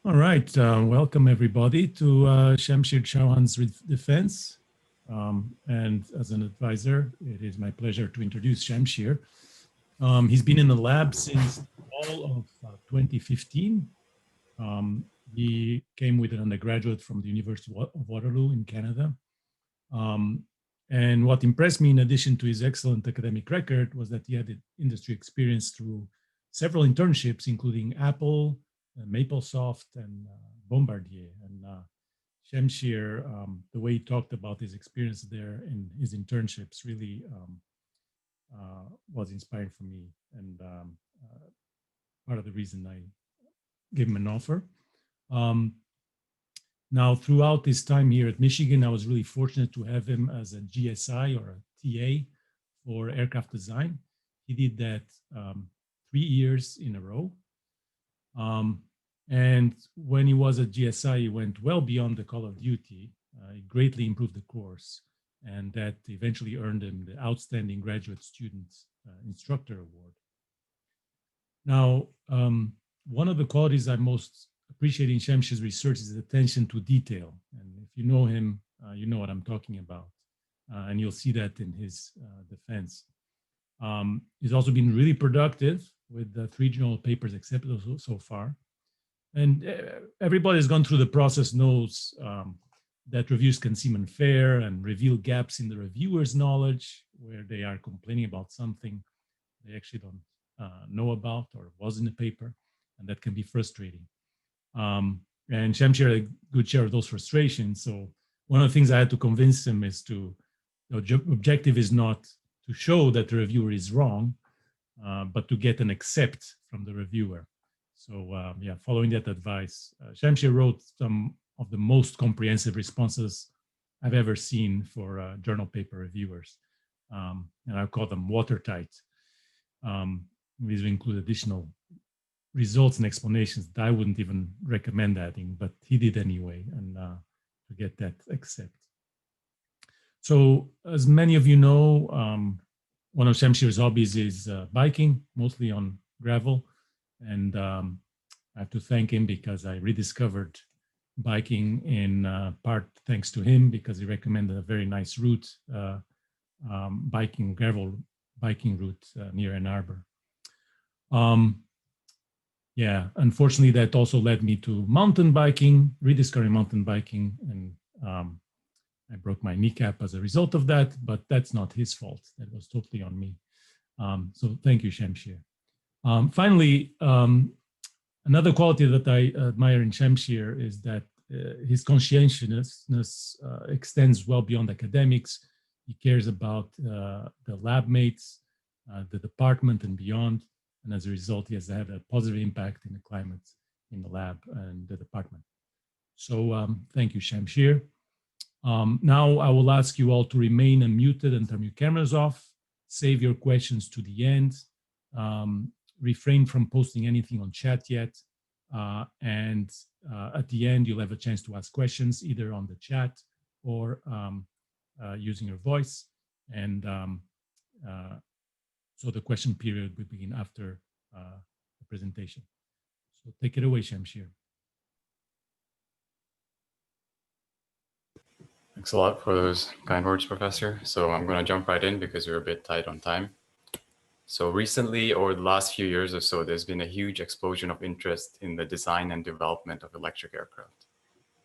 All right, welcome everybody to Shamsheer Chauhan's Defense. And as an advisor, it is my pleasure to introduce Shamsheer. He's been in the lab since the fall of 2015. He came with an undergraduate from the University of Waterloo in Canada. And what impressed me, in addition to his excellent academic record, was that he had industry experience through several internships, including Apple, MapleSoft, and Bombardier. And Shamsheer, the way he talked about his experience there in his internships really was inspiring for me, and part of the reason I gave him an offer. Now, throughout his time here at Michigan, I was really fortunate to have him as a GSI or a TA for aircraft design. He did that 3 years in a row. And when he was at GSI, he went well beyond the call of duty. He greatly improved the course, and that eventually earned him the Outstanding Graduate Student Instructor Award. Now, one of the qualities I most appreciate in Shamsheer's research is his attention to detail. And if you know him, you know what I'm talking about. And you'll see that in his defense. He's also been really productive with the 3 journal papers accepted so far. And everybody who's gone through the process knows that reviews can seem unfair and reveal gaps in the reviewer's knowledge, where they are complaining about something they actually don't know about or was in the paper, and that can be frustrating. And Shamsheer had a good share of those frustrations. So one of the things I had to convince him is the objective is not to show that the reviewer is wrong, but to get an accept from the reviewer. So yeah, following that advice, Shamsheer wrote some of the most comprehensive responses I've ever seen for journal paper reviewers. And I call them watertight. These will include additional results and explanations that I wouldn't even recommend adding, but he did anyway, and to get that accept. So as many of you know, one of Shamsheer's hobbies is biking, mostly on gravel. And I have to thank him because I rediscovered biking in part thanks to him, because he recommended a very nice route, gravel biking route near Ann Arbor. Yeah, unfortunately, that also led me to mountain biking, rediscovering mountain biking, and I broke my kneecap as a result of that, but that's not his fault. That was totally on me. So thank you, Shamsheer. Finally, another quality that I admire in Shamsheer is that his conscientiousness extends well beyond academics. He cares about the lab mates, the department, and beyond. And as a result, he has had a positive impact in the climate in the lab and the department. So thank you, Shamsheer. Now I will ask you all to remain unmuted and turn your cameras off. Save your questions to the end. Refrain from posting anything on chat yet. And at the end, you'll have a chance to ask questions either on the chat or using your voice. And so the question period will begin after the presentation. So take it away, Shamsheer. Thanks a lot for those kind words, Professor. So I'm going to jump right in because we're a bit tight on time. So recently, over the last few years or so, there's been a huge explosion of interest in the design and development of electric aircraft.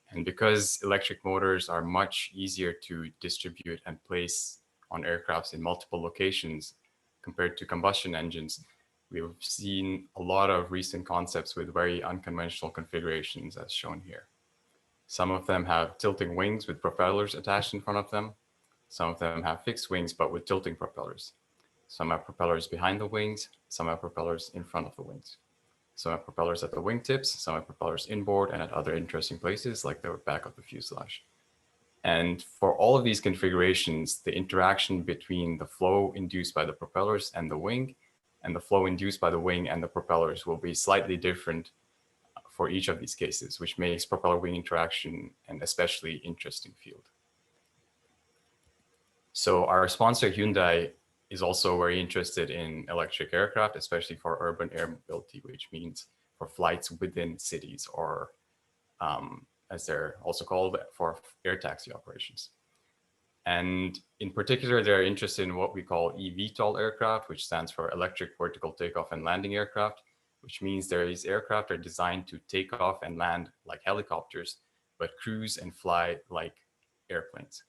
And because electric motors are much easier to distribute and place on aircrafts in multiple locations compared to combustion engines, we've seen a lot of recent concepts with very unconventional configurations as shown here. Some of them have tilting wings with propellers attached in front of them. Some of them have fixed wings, but with tilting propellers. Some have propellers behind the wings. Some have propellers in front of the wings. Some have propellers at the wingtips. Some have propellers inboard and at other interesting places like the back of the fuselage. And for all of these configurations, the interaction between the flow induced by the propellers and the wing and the flow induced by the wing and the propellers will be slightly different for each of these cases, which makes propeller-wing interaction an especially interesting field. So our sponsor Hyundai is also very interested in electric aircraft, especially for urban air mobility, which means for flights within cities or as they're also called, for air taxi operations. And in particular, they're interested in what we call eVTOL aircraft, which stands for electric vertical takeoff and landing aircraft, which means these aircraft are designed to take off and land like helicopters, but cruise and fly like airplanes.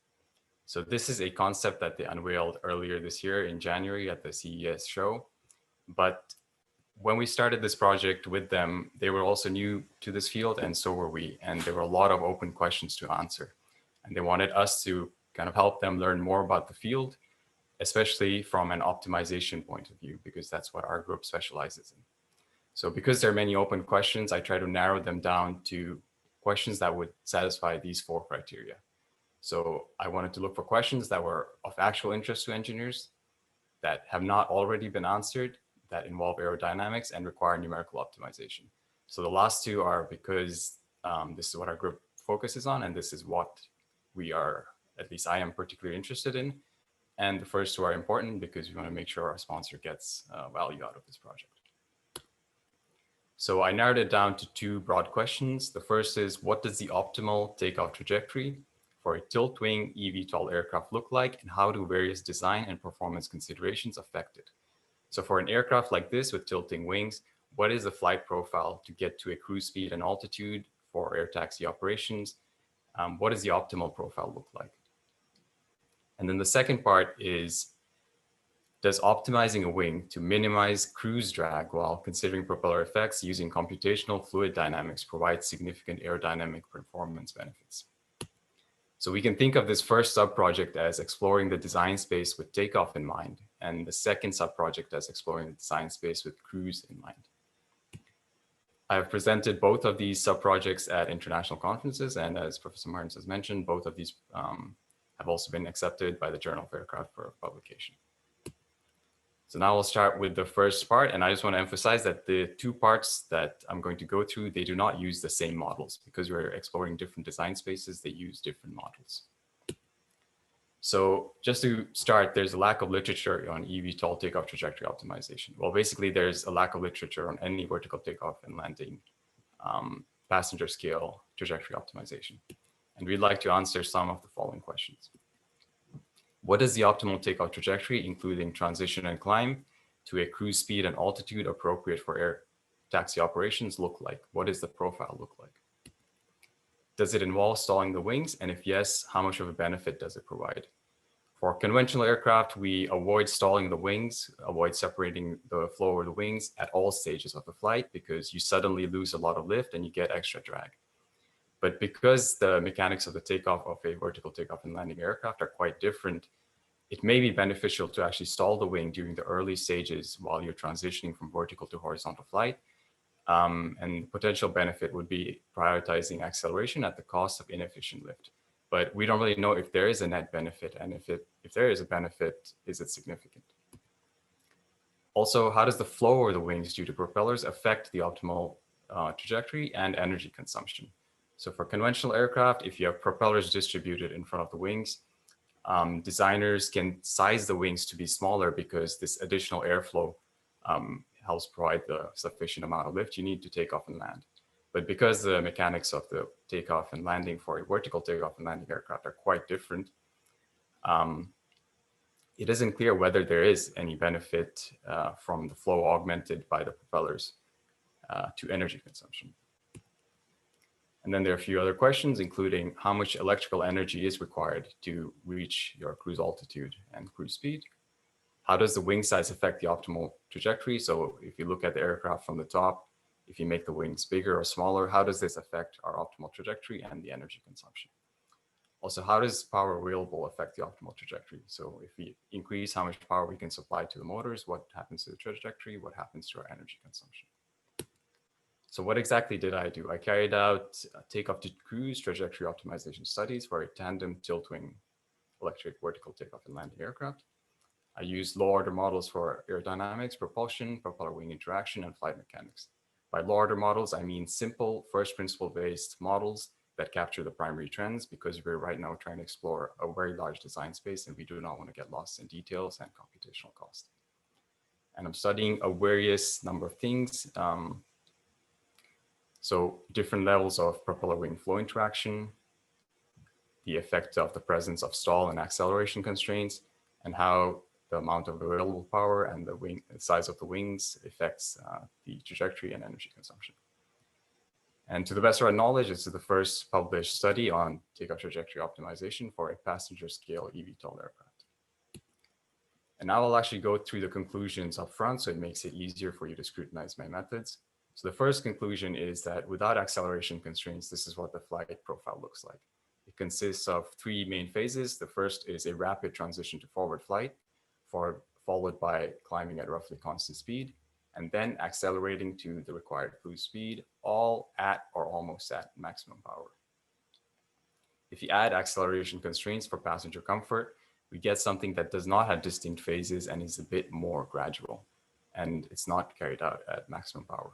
So this is a concept that they unveiled earlier this year in January at the CES show. But when we started this project with them, they were also new to this field, and so were we. And there were a lot of open questions to answer. And they wanted us to kind of help them learn more about the field, especially from an optimization point of view, because that's what our group specializes in. So because there are many open questions, I try to narrow them down to questions that would satisfy these 4 criteria. So I wanted to look for questions that were of actual interest to engineers, that have not already been answered, that involve aerodynamics and require numerical optimization. So the last 2 are because this is what our group focuses on, and this is what we are, at least I am, particularly interested in. And the first 2 are important because we want to make sure our sponsor gets value out of this project. So I narrowed it down to 2 broad questions. The first is, what does the optimal takeoff trajectory for a tilt-wing eVTOL aircraft look like, and how do various design and performance considerations affect it? So for an aircraft like this with tilting wings, what is the flight profile to get to a cruise speed and altitude for air taxi operations? What does the optimal profile look like? And then the second part is, does optimizing a wing to minimize cruise drag while considering propeller effects using computational fluid dynamics provide significant aerodynamic performance benefits? So we can think of this first sub-project as exploring the design space with takeoff in mind, and the second sub-project as exploring the design space with cruise in mind. I have presented both of these sub-projects at international conferences, and as Professor Martins has mentioned, both of these have also been accepted by the Journal of Aircraft for publication. So now we'll start with the first part, and I just want to emphasize that the 2 parts that I'm going to go through, they do not use the same models because we're exploring different design spaces. They use different models. So just to start, there's a lack of literature on eVTOL takeoff trajectory optimization. Well, basically there's a lack of literature on any vertical takeoff and landing passenger scale trajectory optimization. And we'd like to answer some of the following questions. What is the optimal takeoff trajectory, including transition and climb, to a cruise speed and altitude appropriate for air taxi operations look like? What does the profile look like? Does it involve stalling the wings? And if yes, how much of a benefit does it provide? For conventional aircraft, we avoid stalling the wings, avoid separating the flow over the wings at all stages of the flight because you suddenly lose a lot of lift and you get extra drag. But because the mechanics of the takeoff of a vertical takeoff and landing aircraft are quite different, it may be beneficial to actually stall the wing during the early stages while you're transitioning from vertical to horizontal flight. And potential benefit would be prioritizing acceleration at the cost of inefficient lift. But we don't really know if there is a net benefit, and if there is a benefit, is it significant? Also, how does the flow over the wings due to propellers affect the optimal trajectory and energy consumption? So for conventional aircraft, if you have propellers distributed in front of the wings, designers can size the wings to be smaller because this additional airflow helps provide the sufficient amount of lift you need to take off and land. But because the mechanics of the takeoff and landing for a vertical takeoff and landing aircraft are quite different, it isn't clear whether there is any benefit from the flow augmented by the propellers to energy consumption. And then there are a few other questions, including how much electrical energy is required to reach your cruise altitude and cruise speed? How does the wing size affect the optimal trajectory? So if you look at the aircraft from the top, if you make the wings bigger or smaller, how does this affect our optimal trajectory and the energy consumption? Also, how does power available affect the optimal trajectory? So if we increase how much power we can supply to the motors, what happens to the trajectory? What happens to our energy consumption? So what exactly did I do? I carried out takeoff to cruise trajectory optimization studies for a tandem tilt-wing electric vertical takeoff and landing aircraft. I used low-order models for aerodynamics, propulsion, propeller-wing interaction, and flight mechanics. By low-order models, I mean simple first principle-based models that capture the primary trends, because we're right now trying to explore a very large design space and we do not want to get lost in details and computational cost. And I'm studying a various number of things. So different levels of propeller wing flow interaction, the effect of the presence of stall and acceleration constraints, and how the amount of available power and the size of the wings affects the trajectory and energy consumption. And to the best of our knowledge, this is the first published study on takeoff trajectory optimization for a passenger scale eVTOL aircraft. And now I'll actually go through the conclusions up front, so it makes it easier for you to scrutinize my methods. So the first conclusion is that without acceleration constraints, this is what the flight profile looks like. It consists of three main phases. The first is a rapid transition to forward flight, followed by climbing at roughly constant speed, and then accelerating to the required cruise speed, all at or almost at maximum power. If you add acceleration constraints for passenger comfort, we get something that does not have distinct phases and is a bit more gradual, and it's not carried out at maximum power.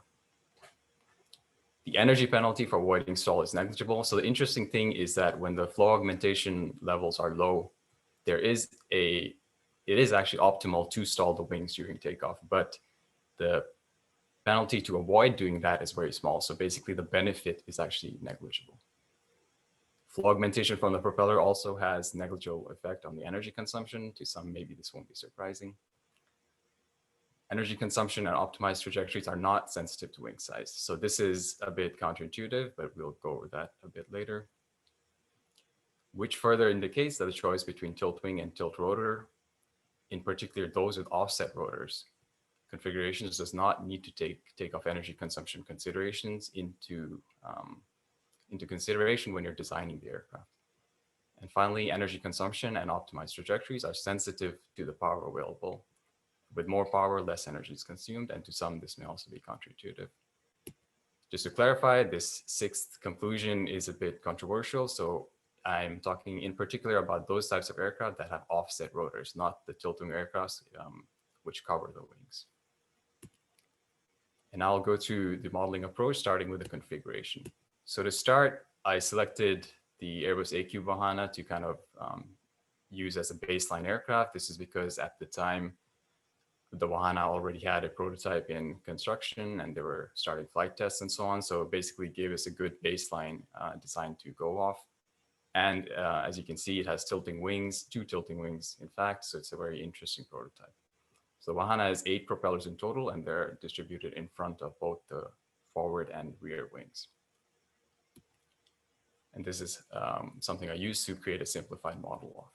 The energy penalty for avoiding stall is negligible. So the interesting thing is that when the flow augmentation levels are low, it is actually optimal to stall the wings during takeoff, but the penalty to avoid doing that is very small. So basically the benefit is actually negligible. Flow augmentation from the propeller also has negligible effect on the energy consumption. To some, maybe this won't be surprising. Energy consumption and optimized trajectories are not sensitive to wing size. So this is a bit counterintuitive, but we'll go over that a bit later. Which further indicates that the choice between tilt wing and tilt rotor, in particular those with offset rotors, configurations does not need to take takeoff energy consumption considerations into consideration when you're designing the aircraft. And finally, energy consumption and optimized trajectories are sensitive to the power available. With more power, less energy is consumed, and to some, this may also be counterintuitive. Just to clarify, this sixth conclusion is a bit controversial. So I'm talking in particular about those types of aircraft that have offset rotors, not the tilting aircrafts which cover the wings. And I'll go through the modeling approach, starting with the configuration. So to start, I selected the Airbus AQ Vahana to kind of use as a baseline aircraft. This is because at the time, the Vahana already had a prototype in construction and they were starting flight tests and so on. So it basically gave us a good baseline design to go off. And as you can see, it has tilting wings, 2 tilting wings, in fact. So it's a very interesting prototype. So the Vahana has 8 propellers in total, and they're distributed in front of both the forward and rear wings. And this is something I used to create a simplified model of.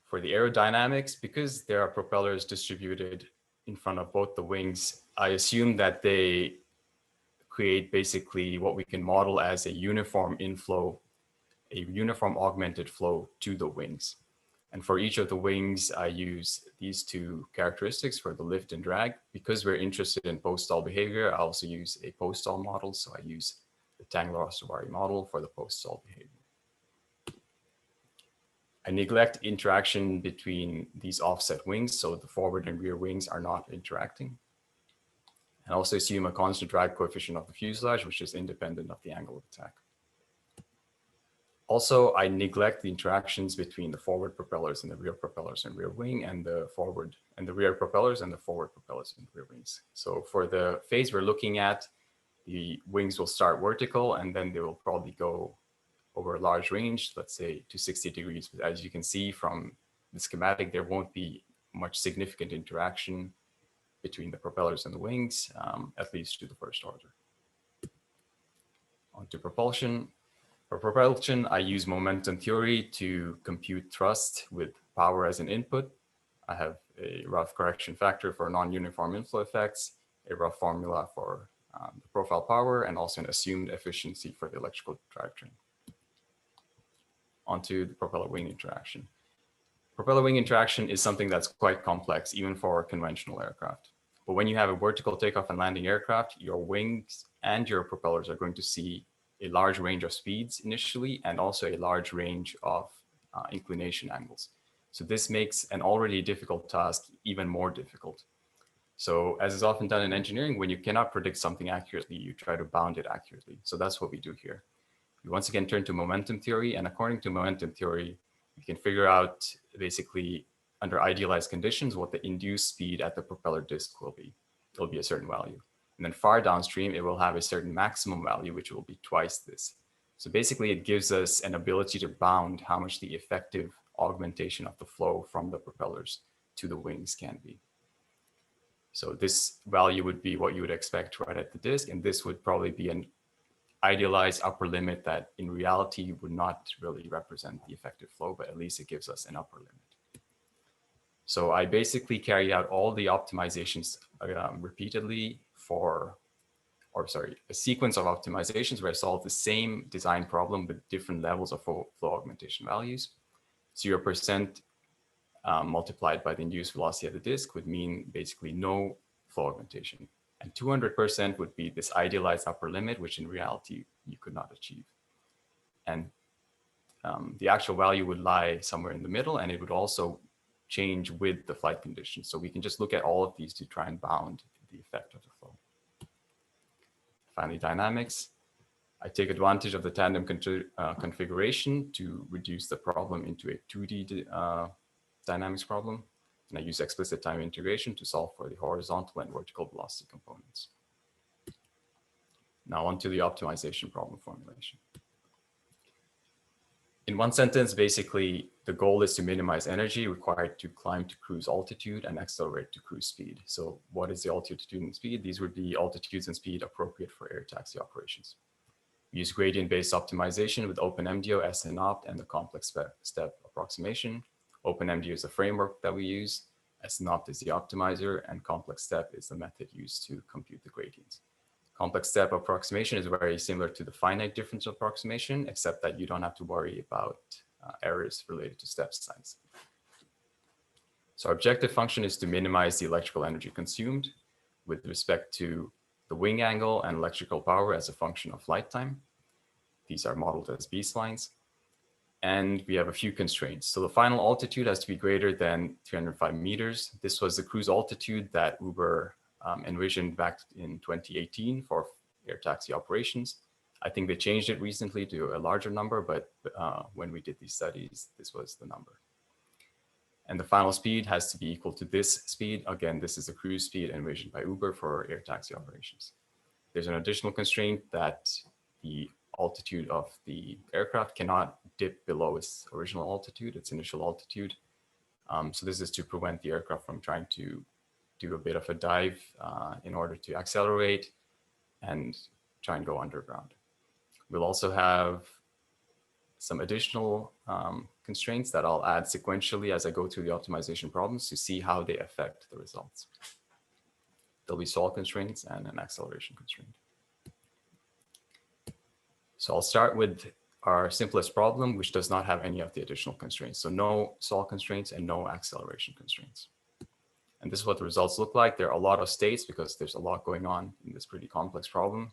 For the aerodynamics, because there are propellers distributed in front of both the wings, I assume that they create basically what we can model as a uniform inflow, a uniform augmented flow to the wings. And for each of the wings, I use these 2 characteristics for the lift and drag. Because we're interested in post-stall behavior, I also use a post-stall model. So I use the Tangler-Ostrowari model for the post-stall behavior. I neglect interaction between these offset wings, so the forward and rear wings are not interacting. And also assume a constant drag coefficient of the fuselage, which is independent of the angle of attack. Also, I neglect the interactions between the forward propellers and the rear propellers and rear wing, and the forward and the rear propellers and the forward propellers and rear wings. So for the phase we're looking at, the wings will start vertical and then they will probably go over a large range, let's say to 60 degrees. But as you can see from the schematic, there won't be much significant interaction between the propellers and the wings, at least to the first order. On to propulsion. For propulsion, I use momentum theory to compute thrust with power as an input. I have a rough correction factor for non-uniform inflow effects, a rough formula for the profile power, and also an assumed efficiency for the electrical drivetrain. Onto the propeller-wing interaction. Propeller-wing interaction is something that's quite complex, even for conventional aircraft. But when you have a vertical takeoff and landing aircraft, your wings and your propellers are going to see a large range of speeds initially, and also a large range of inclination angles. So this makes an already difficult task even more difficult. So as is often done in engineering, when you cannot predict something accurately, you try to bound it accurately. So that's what we do here. We once again turn to momentum theory, and according to momentum theory, we can figure out basically under idealized conditions what the induced speed at the propeller disc will be. It'll be a certain value. And then far downstream, it will have a certain maximum value, which will be twice this. So basically, it gives us an ability to bound how much the effective augmentation of the flow from the propellers to the wings can be. So this value would be what you would expect right at the disk, and this would probably be an idealized upper limit that in reality would not really represent the effective flow, but at least it gives us an upper limit. So I basically carried out all the optimizations repeatedly a sequence of optimizations where I solved the same design problem with different levels of flow augmentation values. 0% multiplied by the induced velocity of the disk would mean basically no flow augmentation. And 200% would be this idealized upper limit, which in reality you could not achieve. And the actual value would lie somewhere in the middle, and it would also change with the flight conditions. So we can just look at all of these to try and bound the effect of the flow. Finally, dynamics. I take advantage of the tandem configuration to reduce the problem into a 2D dynamics problem. And I use explicit time integration to solve for the horizontal and vertical velocity components. Now on to the optimization problem formulation. In one sentence, basically, the goal is to minimize energy required to climb to cruise altitude and accelerate to cruise speed. So what is the altitude and speed? These would be altitudes and speed appropriate for air taxi operations. We use gradient-based optimization with OpenMDO, SNOPT, and the complex step approximation. OpenMDO is the framework that we use, SNOPT is the optimizer, and complex step is the method used to compute the gradients. Complex step approximation is very similar to the finite difference approximation, except that you don't have to worry about errors related to step size. So our objective function is to minimize the electrical energy consumed with respect to the wing angle and electrical power as a function of flight time. These are modeled as B-splines. And we have a few constraints. So the final altitude has to be greater than 305 meters. This was the cruise altitude that Uber envisioned back in 2018 for air taxi operations. I think they changed it recently to a larger number, but when we did these studies, this was the number. And the final speed has to be equal to this speed. Again, this is the cruise speed envisioned by Uber for air taxi operations. There's an additional constraint that the altitude of the aircraft cannot dip below its original altitude, its initial altitude. So this is to prevent the aircraft from trying to do a bit of a dive in order to accelerate and try and go underground. We'll also have some additional constraints that I'll add sequentially as I go through the optimization problems to see how they affect the results. There'll be stall constraints and an acceleration constraint. So I'll start with our simplest problem, which does not have any of the additional constraints. So no stall constraints and no acceleration constraints. And this is what the results look like. There are a lot of states because there's a lot going on in this pretty complex problem.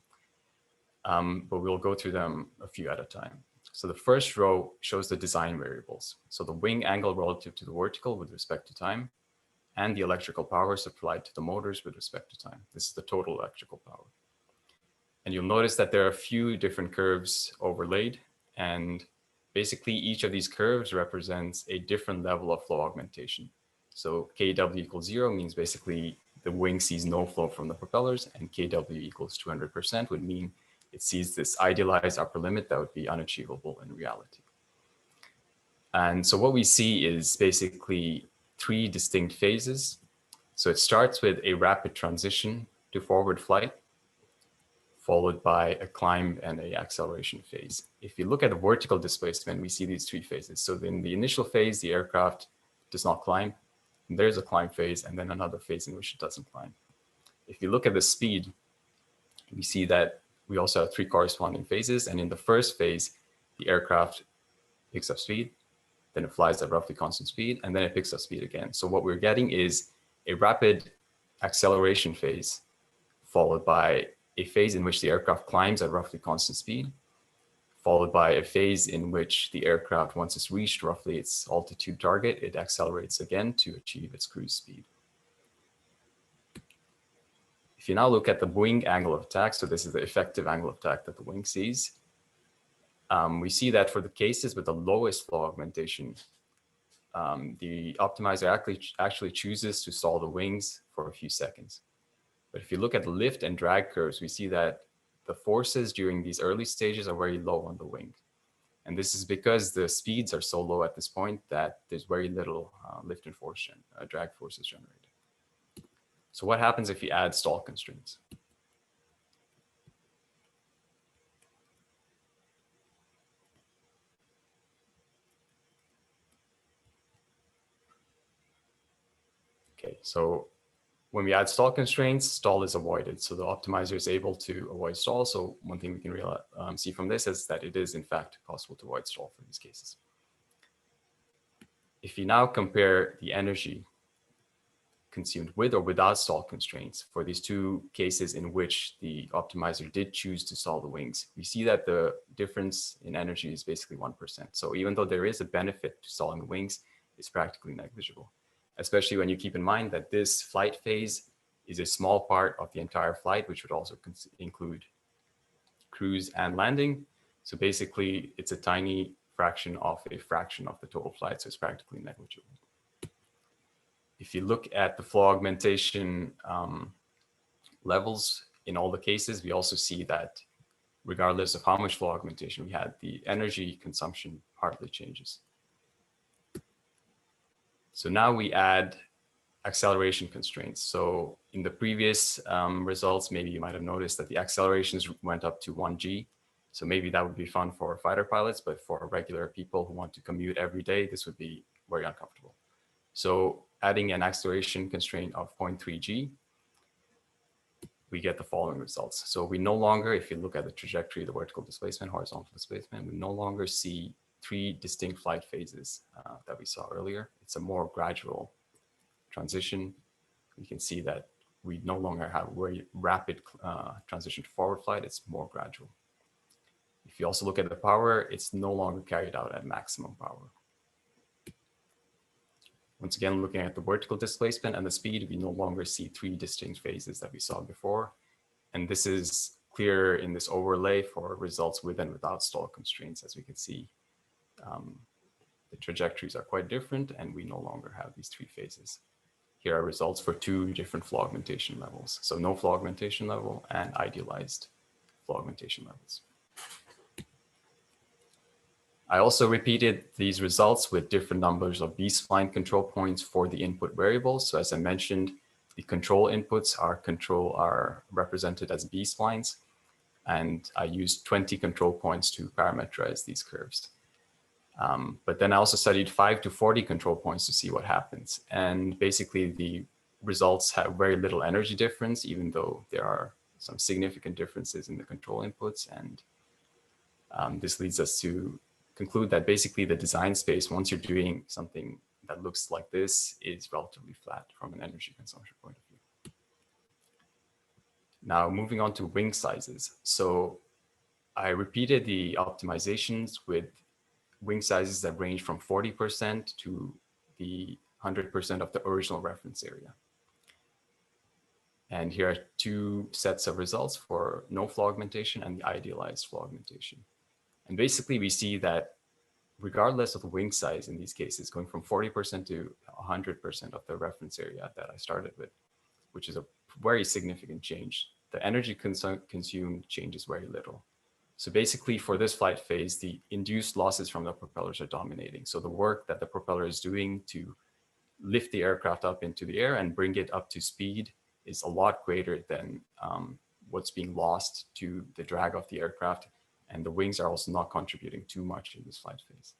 But we'll go through them a few at a time. So the first row shows the design variables. So the wing angle relative to the vertical with respect to time, and the electrical power supplied to the motors with respect to time. This is the total electrical power. And you'll notice that there are a few different curves overlaid, and basically each of these curves represents a different level of flow augmentation. So KW equals 0 means basically the wing sees no flow from the propellers, and KW equals 200% would mean it sees this idealized upper limit that would be unachievable in reality. And so what we see is basically 3 distinct phases. So it starts with a rapid transition to forward flight, followed by a climb and an acceleration phase. If you look at the vertical displacement, we see these 3 phases. So in the initial phase, the aircraft does not climb. And there's a climb phase, and then another phase in which it doesn't climb. If you look at the speed, we see that we also have 3 corresponding phases. And in the first phase, the aircraft picks up speed, then it flies at roughly constant speed, and then it picks up speed again. So what we're getting is a rapid acceleration phase, followed by a phase in which the aircraft climbs at roughly constant speed, followed by a phase in which the aircraft, once it's reached roughly its altitude target, it accelerates again to achieve its cruise speed. If you now look at the wing angle of attack, so this is the effective angle of attack that the wing sees, we see that for the cases with the lowest flow augmentation, the optimizer actually chooses to stall the wings for a few seconds. But if you look at the lift and drag curves, we see that the forces during these early stages are very low on the wing. And this is because the speeds are so low at this point that there's very little lift and drag forces generated. So what happens if you add stall constraints? Okay, so when we add stall constraints, stall is avoided. So the optimizer is able to avoid stall. So one thing we can see from this is that it is in fact possible to avoid stall for these cases. If you now compare the energy consumed with or without stall constraints for these two cases in which the optimizer did choose to stall the wings, we see that the difference in energy is basically 1%. So even though there is a benefit to stalling the wings, it's practically negligible, especially when you keep in mind that this flight phase is a small part of the entire flight, which would also include cruise and landing. So basically, it's a tiny fraction of the total flight, so it's practically negligible. If you look at the flow augmentation levels in all the cases, we also see that regardless of how much flow augmentation we had, the energy consumption hardly changes. So now we add acceleration constraints. So in the previous results, maybe you might have noticed that the accelerations went up to 1G. So maybe that would be fun for fighter pilots, but for regular people who want to commute every day, this would be very uncomfortable. So adding an acceleration constraint of 0.3G, we get the following results. So we no longer, if you look at the trajectory, the vertical displacement, horizontal displacement, we no longer see three distinct flight phases that we saw earlier. It's a more gradual transition. We can see that we no longer have very rapid transition to forward flight. It's more gradual. If you also look at the power, it's no longer carried out at maximum power. Once again, looking at the vertical displacement and the speed, we no longer see three distinct phases that we saw before. And this is clear in this overlay for results with and without stall constraints. As we can see, the trajectories are quite different and we no longer have these three phases. Here are results for two different flow augmentation levels. So no flow augmentation level and idealized flow augmentation levels. I also repeated these results with different numbers of B-spline control points for the input variables. So as I mentioned, the control inputs are represented as B-splines. And I used 20 control points to parameterize these curves. But then I also studied 5 to 40 control points to see what happens. And basically the results have very little energy difference, even though there are some significant differences in the control inputs. And this leads us to conclude that basically the design space, once you're doing something that looks like this, is relatively flat from an energy consumption point of view. Now moving on to wing sizes. So I repeated the optimizations with wing sizes that range from 40% to the 100% of the original reference area. And here are two sets of results for no flow augmentation and the idealized flow augmentation. And basically we see that regardless of the wing size in these cases, going from 40% to 100% of the reference area that I started with, which is a very significant change, the energy consumed changes very little. So basically for this flight phase, the induced losses from the propellers are dominating. So the work that the propeller is doing to lift the aircraft up into the air and bring it up to speed is a lot greater than what's being lost to the drag of the aircraft. And the wings are also not contributing too much in this flight phase.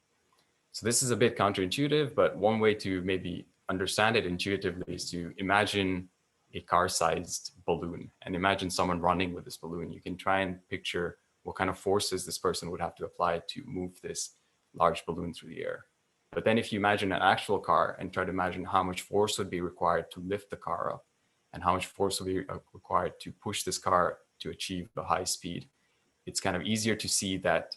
So this is a bit counterintuitive, but one way to maybe understand it intuitively is to imagine a car-sized balloon and imagine someone running with this balloon. You can try and picture what kind of forces this person would have to apply to move this large balloon through the air. But then if you imagine an actual car and try to imagine how much force would be required to lift the car up and how much force would be required to push this car to achieve a high speed, it's kind of easier to see that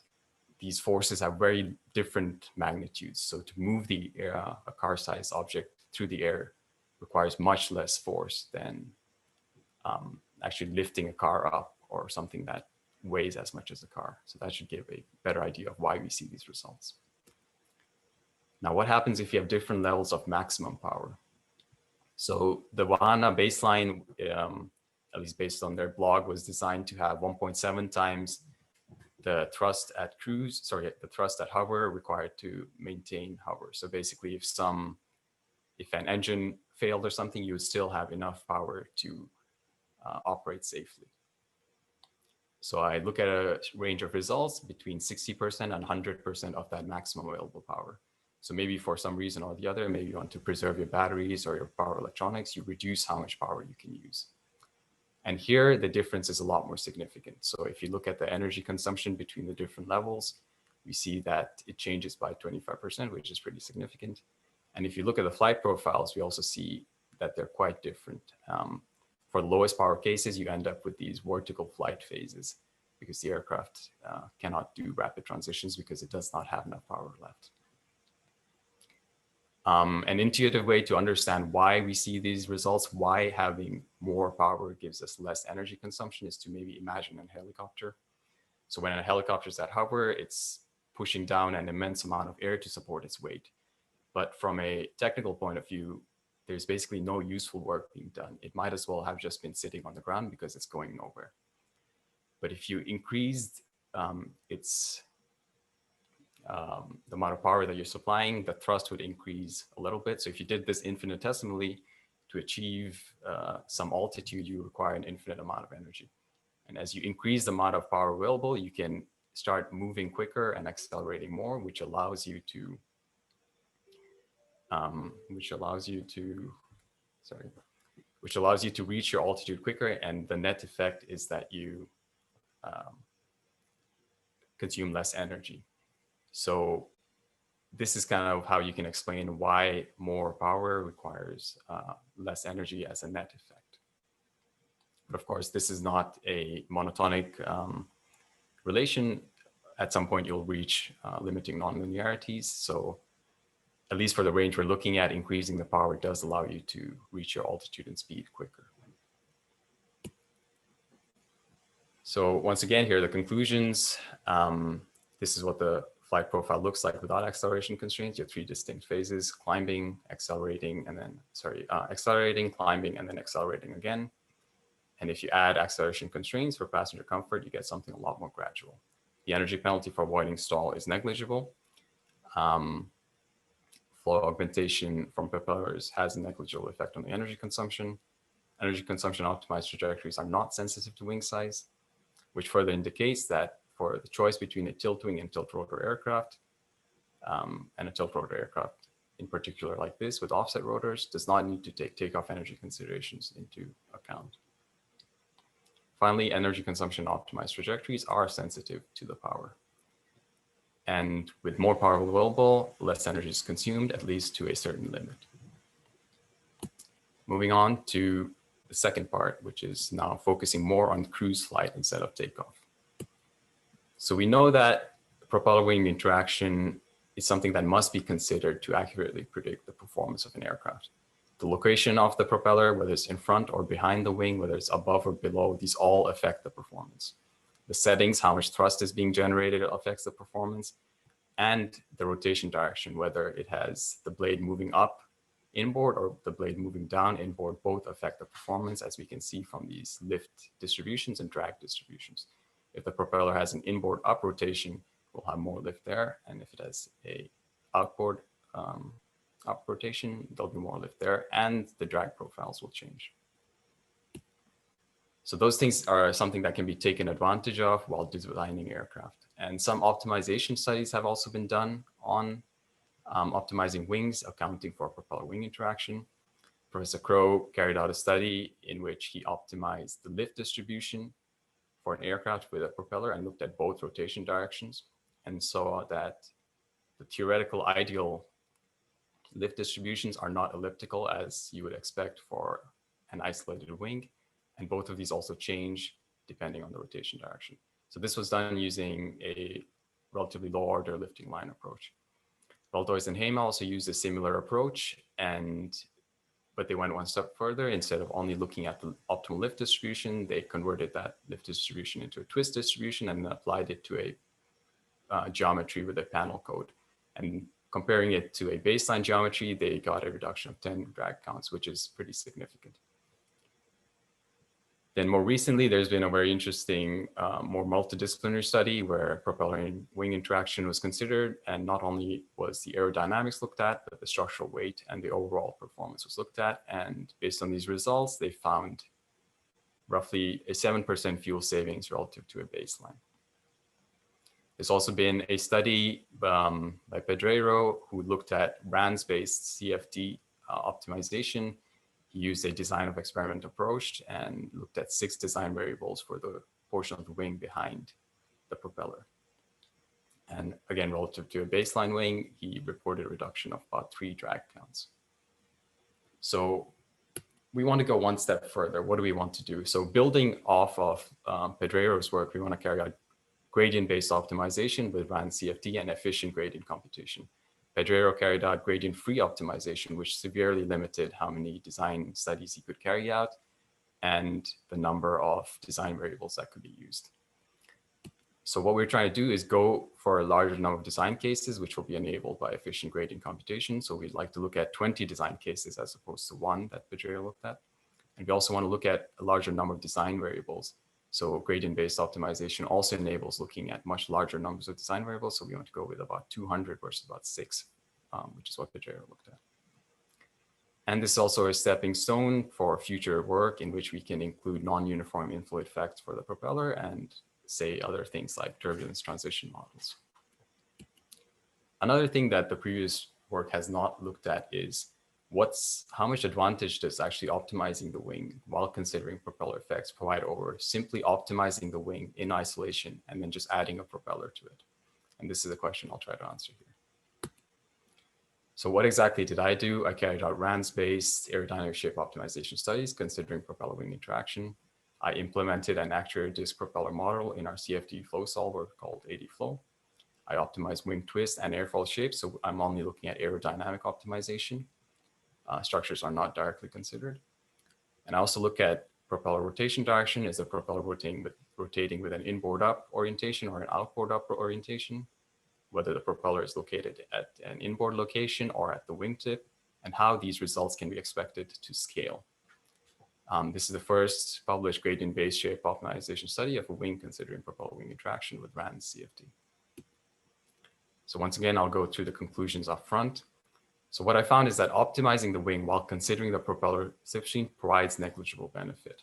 these forces have very different magnitudes. So to move a car-sized object through the air requires much less force than actually lifting a car up or something that weighs as much as a car. So that should give a better idea of why we see these results. Now, what happens if you have different levels of maximum power? So the Vahana baseline at least based on their blog, was designed to have 1.7 times the thrust at cruise, sorry, the thrust at hover required to maintain hover. So basically, if an engine failed or something, you would still have enough power to operate safely. So I look at a range of results between 60% and 100% of that maximum available power. So maybe for some reason or the other, maybe you want to preserve your batteries or your power electronics, you reduce how much power you can use. And here, the difference is a lot more significant. So if you look at the energy consumption between the different levels, we see that it changes by 25%, which is pretty significant. And if you look at the flight profiles, we also see that they're quite different. For the lowest power cases, you end up with these vertical flight phases because the aircraft cannot do rapid transitions because it does not have enough power left. An intuitive way to understand why we see these results, why having more power gives us less energy consumption, is to maybe imagine a helicopter. So when a helicopter is at hover, it's pushing down an immense amount of air to support its weight. But from a technical point of view, there's basically no useful work being done. It might as well have just been sitting on the ground because it's going nowhere. But if you increased the amount of power that you're supplying, the thrust would increase a little bit. So if you did this infinitesimally, to achieve some altitude, you require an infinite amount of energy. And as you increase the amount of power available, you can start moving quicker and accelerating more, which allows you to reach your altitude quicker. And the net effect is that you consume less energy. So this is kind of how you can explain why more power requires less energy as a net effect. But of course, this is not a monotonic relation. At some point, you'll reach limiting nonlinearities. So at least for the range we're looking at, increasing the power does allow you to reach your altitude and speed quicker. So once again, here are the conclusions. This is what the flight profile looks like without acceleration constraints. You have three distinct phases: climbing, accelerating, and then, accelerating, climbing, and then accelerating again. And if you add acceleration constraints for passenger comfort, you get something a lot more gradual. The energy penalty for avoiding stall is negligible. Flow augmentation from propellers has a negligible effect on the energy consumption. Energy consumption optimized trajectories are not sensitive to wing size, which further indicates that for the choice between a tilt-wing and tilt-rotor aircraft, and a tilt-rotor aircraft in particular like this with offset rotors, does not need to take takeoff energy considerations into account. Finally, energy consumption optimized trajectories are sensitive to the power. And with more power available, less energy is consumed, at least to a certain limit. Moving on to the second part, which is now focusing more on cruise flight instead of takeoff. So we know that propeller-wing interaction is something that must be considered to accurately predict the performance of an aircraft. The location of the propeller, whether it's in front or behind the wing, whether it's above or below, these all affect the performance. The settings, how much thrust is being generated, affects the performance, and the rotation direction, whether it has the blade moving up inboard or the blade moving down inboard, both affect the performance, as we can see from these lift distributions and drag distributions. If the propeller has an inboard up rotation, we'll have more lift there. And if it has a outboard up rotation, there'll be more lift there, and the drag profiles will change. So those things are something that can be taken advantage of while designing aircraft. And some optimization studies have also been done on optimizing wings, accounting for propeller-wing interaction. Professor Crow carried out a study in which he optimized the lift distribution for an aircraft with a propeller and looked at both rotation directions and saw that the theoretical ideal lift distributions are not elliptical as you would expect for an isolated wing. And both of these also change depending on the rotation direction. So this was done using a relatively low order lifting line approach. Baldoys and Hema also used a similar approach, but they went one step further. Instead of only looking at the optimal lift distribution, they converted that lift distribution into a twist distribution and applied it to a geometry with a panel code. And comparing it to a baseline geometry, they got a reduction of 10 drag counts, which is pretty significant. Then more recently, there's been a very interesting, more multidisciplinary study where propeller and wing interaction was considered. And not only was the aerodynamics looked at, but the structural weight and the overall performance was looked at. And based on these results, they found roughly a 7% fuel savings relative to a baseline. There's also been a study by Pedreiro who looked at RANS-based CFD optimization. He used a design of experiment approach and looked at 6 design variables for the portion of the wing behind the propeller. And again, relative to a baseline wing, he reported a reduction of about 3 drag counts. So we want to go one step further. What do we want to do? So building off of Pedreiro's work, we want to carry out gradient-based optimization with RANS CFD and efficient gradient computation. Pedreiro carried out gradient-free optimization, which severely limited how many design studies he could carry out and the number of design variables that could be used. So what we're trying to do is go for a larger number of design cases, which will be enabled by efficient gradient computation. So we'd like to look at 20 design cases as opposed to 1 that Pedreiro looked at. And we also want to look at a larger number of design variables. So gradient-based optimization also enables looking at much larger numbers of design variables. So we want to go with about 200 versus about 6, which is what Pedreiro looked at. And this is also a stepping stone for future work in which we can include non-uniform inflow effects for the propeller and say other things like turbulence transition models. Another thing that the previous work has not looked at is how much advantage does actually optimizing the wing while considering propeller effects provide over simply optimizing the wing in isolation and then just adding a propeller to it. And this is a question I'll try to answer here. So what exactly did I do? I carried out RANS-based aerodynamic shape optimization studies considering propeller wing interaction. I implemented an actuator disk propeller model in our CFD flow solver called ADFlow. I optimized wing twist and airfoil shapes, so I'm only looking at aerodynamic optimization. Structures are not directly considered. And I also look at propeller rotation direction. Is the propeller rotating with an inboard up orientation or an outboard up orientation? Whether the propeller is located at an inboard location or at the wingtip, and how these results can be expected to scale. This is the first published gradient-based shape optimization study of a wing considering propeller wing interaction with RANS CFD. So once again, I'll go through the conclusions up front. So what I found is that optimizing the wing while considering the propeller position provides negligible benefit.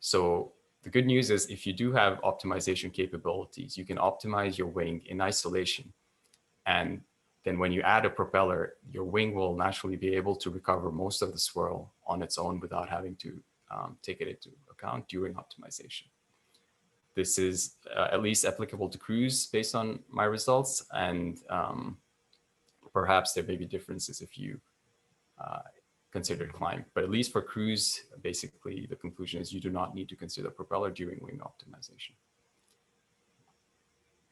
So the good news is if you do have optimization capabilities, you can optimize your wing in isolation. And then when you add a propeller, your wing will naturally be able to recover most of the swirl on its own without having to take it into account during optimization. This is at least applicable to cruise based on my results, and perhaps there may be differences if you consider climb, but at least for cruise, basically the conclusion is you do not need to consider propeller during wing optimization.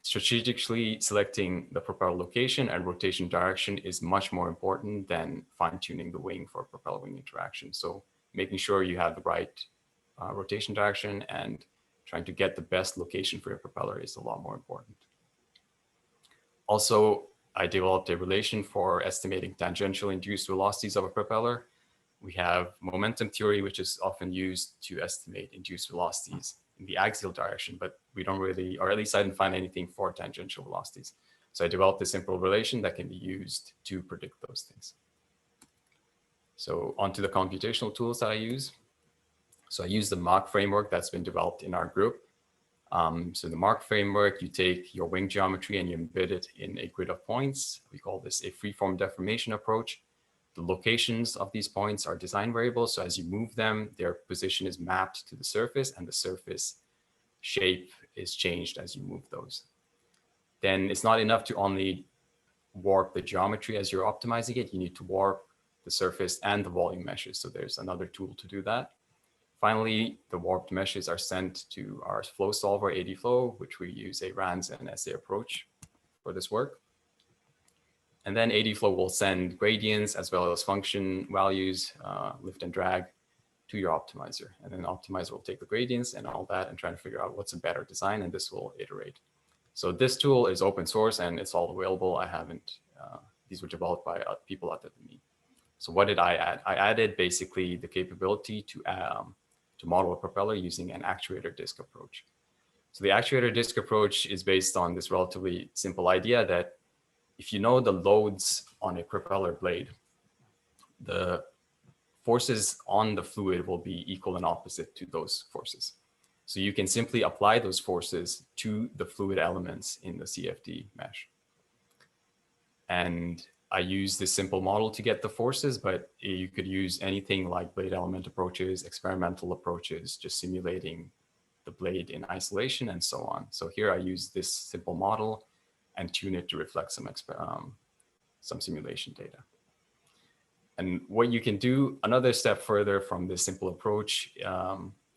Strategically selecting the propeller location and rotation direction is much more important than fine-tuning the wing for propeller wing interaction. So making sure you have the right rotation direction and trying to get the best location for your propeller is a lot more important. Also, I developed a relation for estimating tangential induced velocities of a propeller. We have momentum theory, which is often used to estimate induced velocities in the axial direction, but we don't really, or at least I didn't find anything for tangential velocities. So I developed a simple relation that can be used to predict those things. So onto the computational tools that I use. So I use the Mach framework that's been developed in our group. So the Mach framework, you take your wing geometry and you embed it in a grid of points. We call this a freeform deformation approach. The locations of these points are design variables. So as you move them, their position is mapped to the surface and the surface shape is changed as you move those. Then it's not enough to only warp the geometry as you're optimizing it. You need to warp the surface and the volume meshes. So there's another tool to do that. Finally, the warped meshes are sent to our flow solver, ADFlow, which we use a RANS and SA approach for this work. And then ADFlow will send gradients as well as function values, lift and drag, to your optimizer. And then the optimizer will take the gradients and all that and try to figure out what's a better design, and this will iterate. So this tool is open source and it's all available. I haven't, these were developed by people other than me. So what did I add? I added basically the capability to to model a propeller using an actuator disk approach. So the actuator disk approach is based on this relatively simple idea that if you know the loads on a propeller blade, the forces on the fluid will be equal and opposite to those forces. So you can simply apply those forces to the fluid elements in the CFD mesh. And I use this simple model to get the forces, but you could use anything like blade element approaches, experimental approaches, just simulating the blade in isolation and so on. So here I use this simple model and tune it to reflect some simulation data. And what you can do another step further from this simple approach,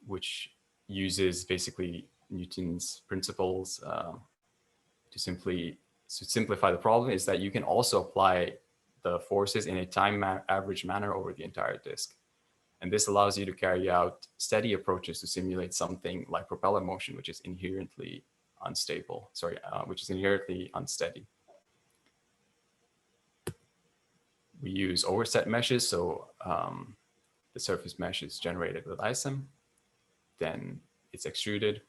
which uses basically Newton's principles to simplify the problem, is that you can also apply the forces in a time average manner over the entire disk. And this allows you to carry out steady approaches to simulate something like propeller motion, which is inherently unstable, which is inherently unsteady. We use overset meshes. So the surface mesh is generated with ISIM, then it's extruded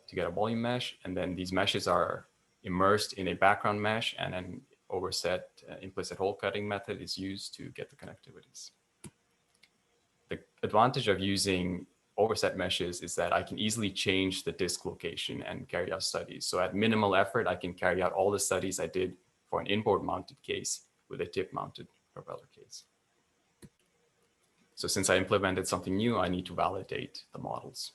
to get a volume mesh. And then these meshes are immersed in a background mesh, and an overset implicit hole cutting method is used to get the connectivities. The advantage of using overset meshes is that I can easily change the disk location and carry out studies. So at minimal effort, I can carry out all the studies I did for an inboard mounted case with a tip mounted propeller case. So since I implemented something new, I need to validate the models.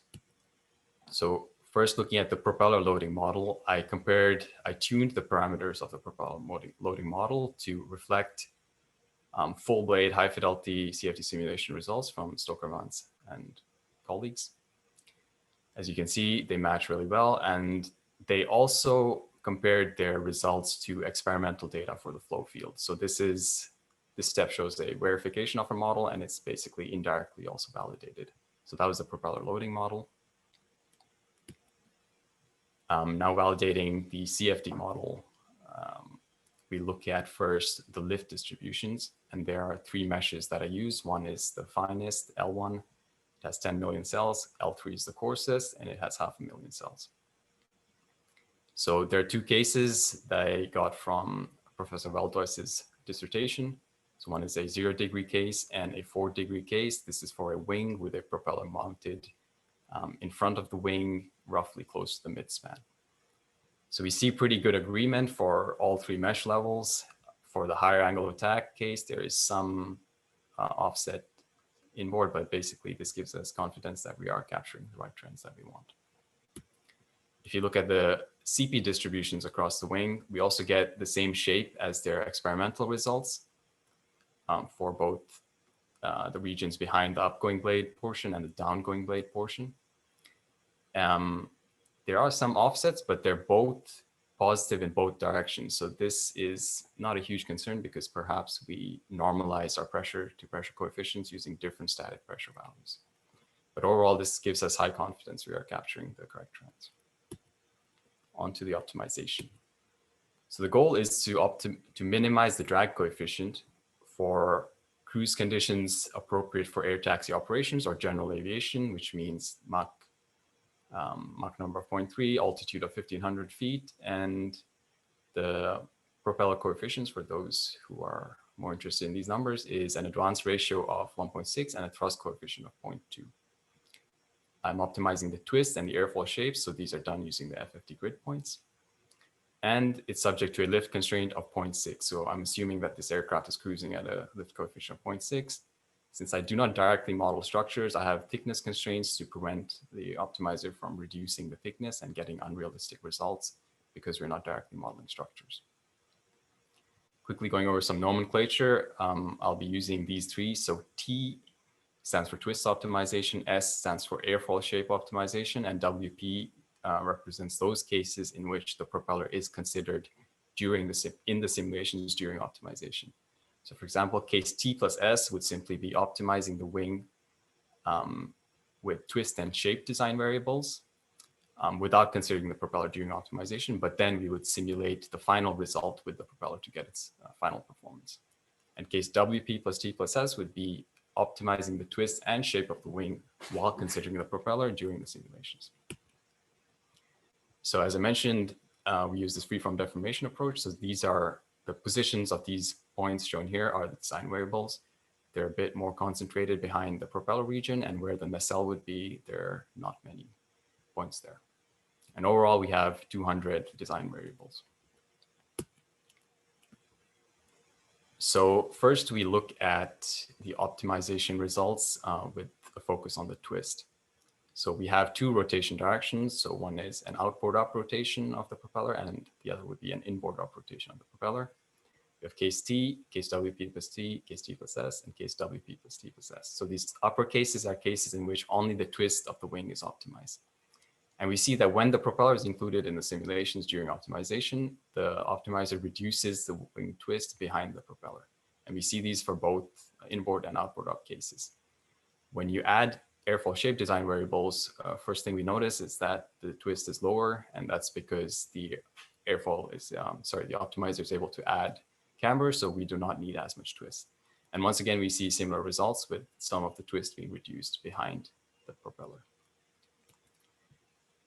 So first, looking at the propeller loading model, I tuned the parameters of the propeller loading model to reflect full blade high fidelity CFD simulation results from Stoker-Vance and colleagues. As you can see, they match really well. And they also compared their results to experimental data for the flow field. So this step shows a verification of a model, and it's basically indirectly also validated. So that was the propeller loading model. Now validating the CFD model, we look at first the lift distributions, and there are three meshes that I use. One is the finest, L1, it has 10 million cells. L3 is the coarsest, and it has 500,000 cells. So there are two cases that I got from Professor Valdois's dissertation. So one is a 0-degree case and a 4-degree case. This is for a wing with a propeller mounted in front of the wing, roughly close to the midspan. So we see pretty good agreement for all three mesh levels. For the higher angle of attack case, there is some offset inboard, but basically this gives us confidence that we are capturing the right trends that we want. If you look at the CP distributions across the wing, we also get the same shape as their experimental results for both the regions behind the upgoing blade portion and the downgoing blade portion. There are some offsets, but they're both positive in both directions. So this is not a huge concern because perhaps we normalize our pressure to pressure coefficients using different static pressure values. But overall, this gives us high confidence we are capturing the correct trends. On to the optimization. So the goal is to minimize the drag coefficient for cruise conditions appropriate for air taxi operations or general aviation, which means Mach number of 0.3, altitude of 1,500 feet, and the propeller coefficients, for those who are more interested in these numbers, is an advance ratio of 1.6 and a thrust coefficient of 0.2. I'm optimizing the twist and the airfoil shapes, so these are done using the FFD grid points. And it's subject to a lift constraint of 0.6. So I'm assuming that this aircraft is cruising at a lift coefficient of 0.6. Since I do not directly model structures, I have thickness constraints to prevent the optimizer from reducing the thickness and getting unrealistic results because we're not directly modeling structures. Quickly going over some nomenclature, I'll be using these three. So T stands for twist optimization, S stands for airfoil shape optimization, and WP represents those cases in which the propeller is considered in the simulations during optimization. So for example, case T plus S would simply be optimizing the wing with twist and shape design variables without considering the propeller during optimization, but then we would simulate the final result with the propeller to get its final performance. And case WP plus T plus S would be optimizing the twist and shape of the wing while considering the propeller during the simulations. So as I mentioned, we use this free-form deformation approach. So these are the positions of these points shown here are the design variables. They're a bit more concentrated behind the propeller region, and where the nacelle would be, there are not many points there. And overall, we have 200 design variables. So first, we look at the optimization results with a focus on the twist. So we have two rotation directions. So one is an outboard up rotation of the propeller, and the other would be an inboard up rotation of the propeller. We have case T, case WP plus T, case T plus S, and case WP plus T plus S. So these upper cases are cases in which only the twist of the wing is optimized. And we see that when the propeller is included in the simulations during optimization, the optimizer reduces the wing twist behind the propeller. And we see these for both inboard and outboard up cases. When you add airfoil shape design variables, first thing we notice is that the twist is lower, and that's because the airfoil is, the optimizer is able to add camber, so we do not need as much twist. And once again, we see similar results with some of the twist being reduced behind the propeller.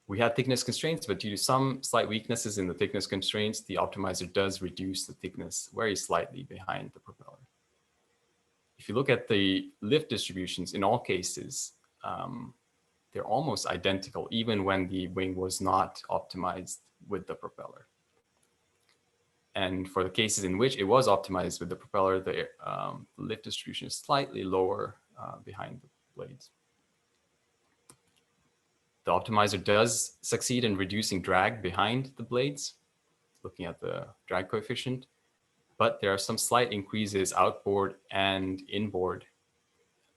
We had thickness constraints, but due to some slight weaknesses in the thickness constraints, the optimizer does reduce the thickness very slightly behind the propeller. If you look at the lift distributions, in all cases, they're almost identical, even when the wing was not optimized with the propeller. And for the cases in which it was optimized with the propeller, the lift distribution is slightly lower behind the blades. The optimizer does succeed in reducing drag behind the blades, looking at the drag coefficient, but there are some slight increases outboard and inboard.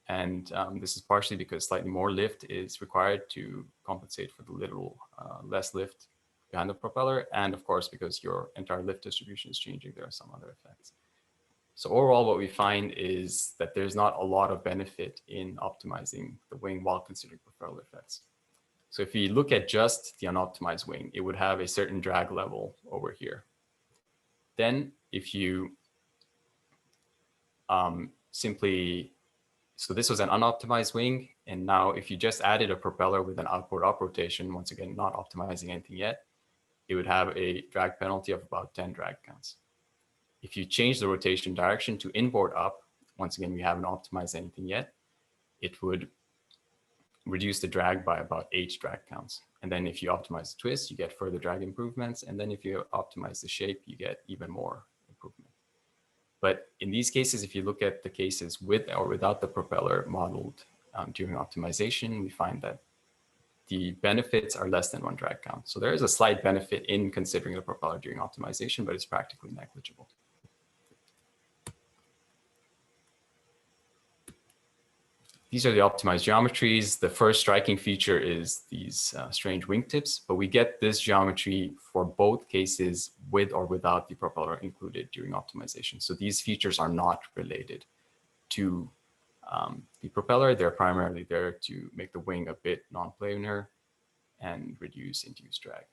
And this is partially because slightly more lift is required to compensate for the little less lift behind the propeller. And of course, because your entire lift distribution is changing, there are some other effects. So overall, what we find is that there's not a lot of benefit in optimizing the wing while considering propeller effects. So if you look at just the unoptimized wing, it would have a certain drag level over here. Then if you so this was an unoptimized wing. And now if you just added a propeller with an outboard up rotation, once again, not optimizing anything yet, it would have a drag penalty of about 10 drag counts. If you change the rotation direction to inboard up, once again, we haven't optimized anything yet, it would reduce the drag by about 8 drag counts. And then if you optimize the twist, you get further drag improvements. And then if you optimize the shape, you get even more improvement. But in these cases, if you look at the cases with or without the propeller modeled during optimization, we find that the benefits are less than 1 drag count. So there is a slight benefit in considering the propeller during optimization, but it's practically negligible. These are the optimized geometries. The first striking feature is these strange wingtips, but we get this geometry for both cases with or without the propeller included during optimization. So these features are not related to the propeller. They're primarily there to make the wing a bit non-planar and reduce induced drag.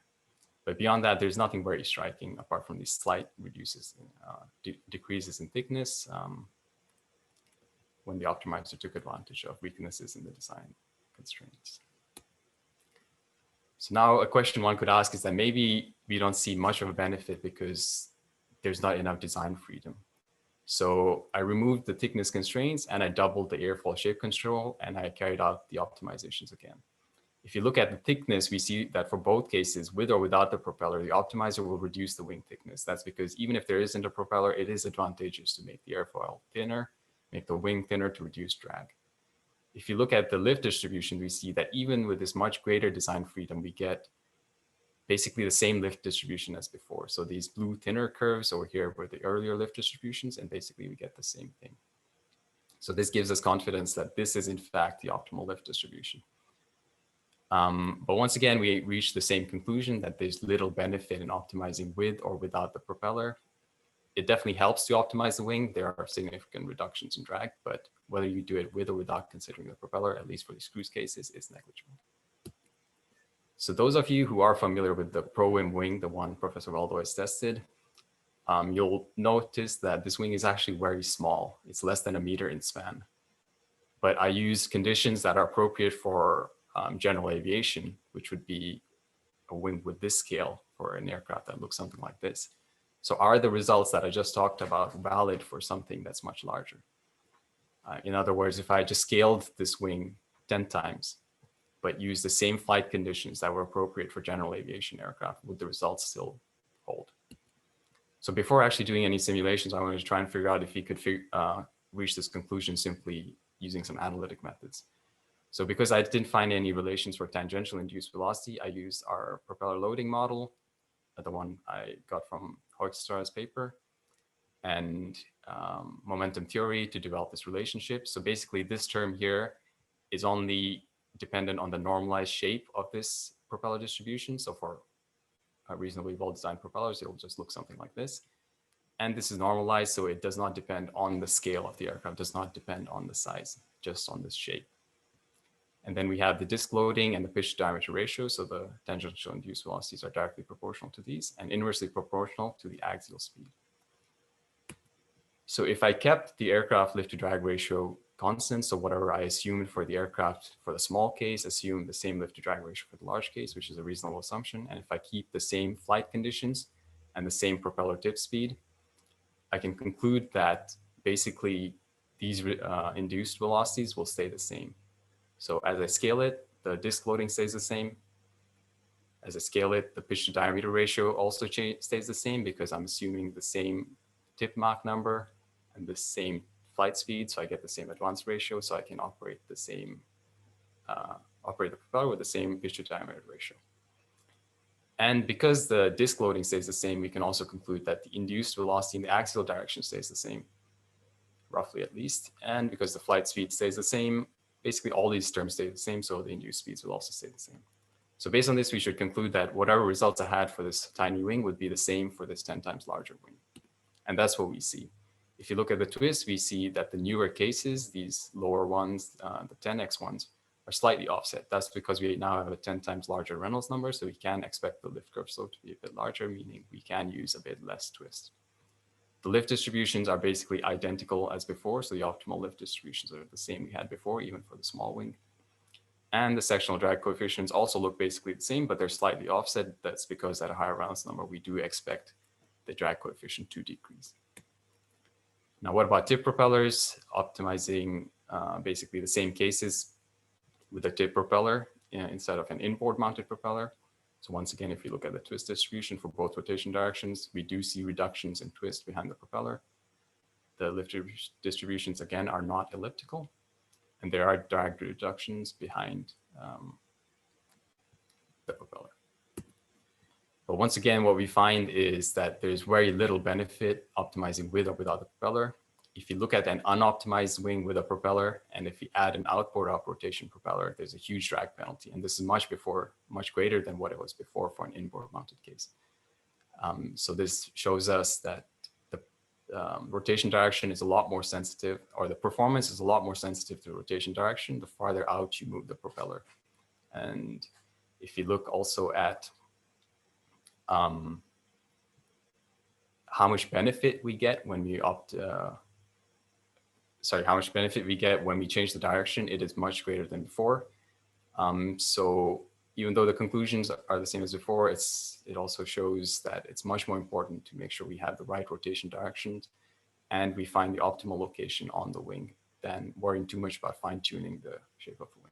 But beyond that, there's nothing very striking apart from these slight decreases in thickness when the optimizer took advantage of weaknesses in the design constraints. So now a question one could ask is that maybe we don't see much of a benefit because there's not enough design freedom. So I removed the thickness constraints and I doubled the airfoil shape control and I carried out the optimizations again. If you look at the thickness, we see that for both cases, with or without the propeller, the optimizer will reduce the wing thickness. That's because even if there isn't a propeller, it is advantageous to make the airfoil thinner, make the wing thinner to reduce drag. If you look at the lift distribution, we see that even with this much greater design freedom, we get basically the same lift distribution as before. So these blue thinner curves over here were the earlier lift distributions, and basically we get the same thing. So this gives us confidence that this is in fact the optimal lift distribution. But once again, we reach the same conclusion that there's little benefit in optimizing with or without the propeller. It definitely helps to optimize the wing. There are significant reductions in drag, but whether you do it with or without considering the propeller, at least for these cruise cases, is negligible. So those of you who are familiar with the Pro-Wim wing, the one Professor Waldo has tested, you'll notice that this wing is actually very small. It's less than 1 meter in span. but I use conditions that are appropriate for general aviation, which would be a wing with this scale for an aircraft that looks something like this. So are the results that I just talked about valid for something that's much larger? In other words, if I just scaled this wing 10 times, but used the same flight conditions that were appropriate for general aviation aircraft, would the results still hold? So before actually doing any simulations, I wanted to try and figure out if you could reach this conclusion simply using some analytic methods. So because I didn't find any relations for tangential induced velocity, I used our propeller loading model, the one I got from Hoekstra's paper, and momentum theory to develop this relationship. So basically this term here is only dependent on the normalized shape of this propeller distribution. So for reasonably well-designed propellers, it will just look something like this. And this is normalized, so it does not depend on the scale of the aircraft, does not depend on the size, just on this shape. And then we have the disk loading and the pitch diameter ratio. So the tangential induced velocities are directly proportional to these and inversely proportional to the axial speed. So if I kept the aircraft lift to drag ratio constant, so whatever I assumed for the aircraft for the small case, assume the same lift to drag ratio for the large case, which is a reasonable assumption. And if I keep the same flight conditions and the same propeller tip speed, I can conclude that basically these induced velocities will stay the same. So as I scale it, the disk loading stays the same. As I scale it, the pitch to diameter ratio also stays the same because I'm assuming the same tip Mach number and the same flight speed. So I get the same advance ratio. So I can operate the same, operate the propeller with the same pitch to diameter ratio. And because the disk loading stays the same, we can also conclude that the induced velocity in the axial direction stays the same, roughly at least. And because the flight speed stays the same, basically all these terms stay the same, so the induced speeds will also stay the same. So based on this, we should conclude that whatever results I had for this tiny wing would be the same for this 10 times larger wing. And that's what we see. If you look at the twist, we see that the newer cases, these lower ones, the 10x ones, are slightly offset. That's because we now have a 10 times larger Reynolds number, so we can expect the lift curve slope to be a bit larger, meaning we can use a bit less twist. The lift distributions are basically identical as before, so the optimal lift distributions are the same we had before, even for the small wing. And the sectional drag coefficients also look basically the same, but they're slightly offset. That's because at a higher Reynolds number, we do expect the drag coefficient to decrease. Now, what about tip propellers? Optimizing basically the same cases with a tip propeller instead of an inboard mounted propeller. So once again, if you look at the twist distribution for both rotation directions, we do see reductions in twist behind the propeller. The lift distributions, again, are not elliptical. And there are drag reductions behind the propeller. But once again, what we find is that there's very little benefit optimizing with or without the propeller. If you look at an unoptimized wing with a propeller, and if you add an outboard up rotation propeller, there's a huge drag penalty. And this is much greater than what it was before for an inboard mounted case. So this shows us that the rotation direction is a lot more sensitive, or the performance is a lot more sensitive to rotation direction the farther out you move the propeller. And if you look also at how much benefit we get when we how much benefit we get when we change the direction, it is much greater than before. So even though the conclusions are the same as before, it also shows that it's much more important to make sure we have the right rotation directions and we find the optimal location on the wing than worrying too much about fine-tuning the shape of the wing.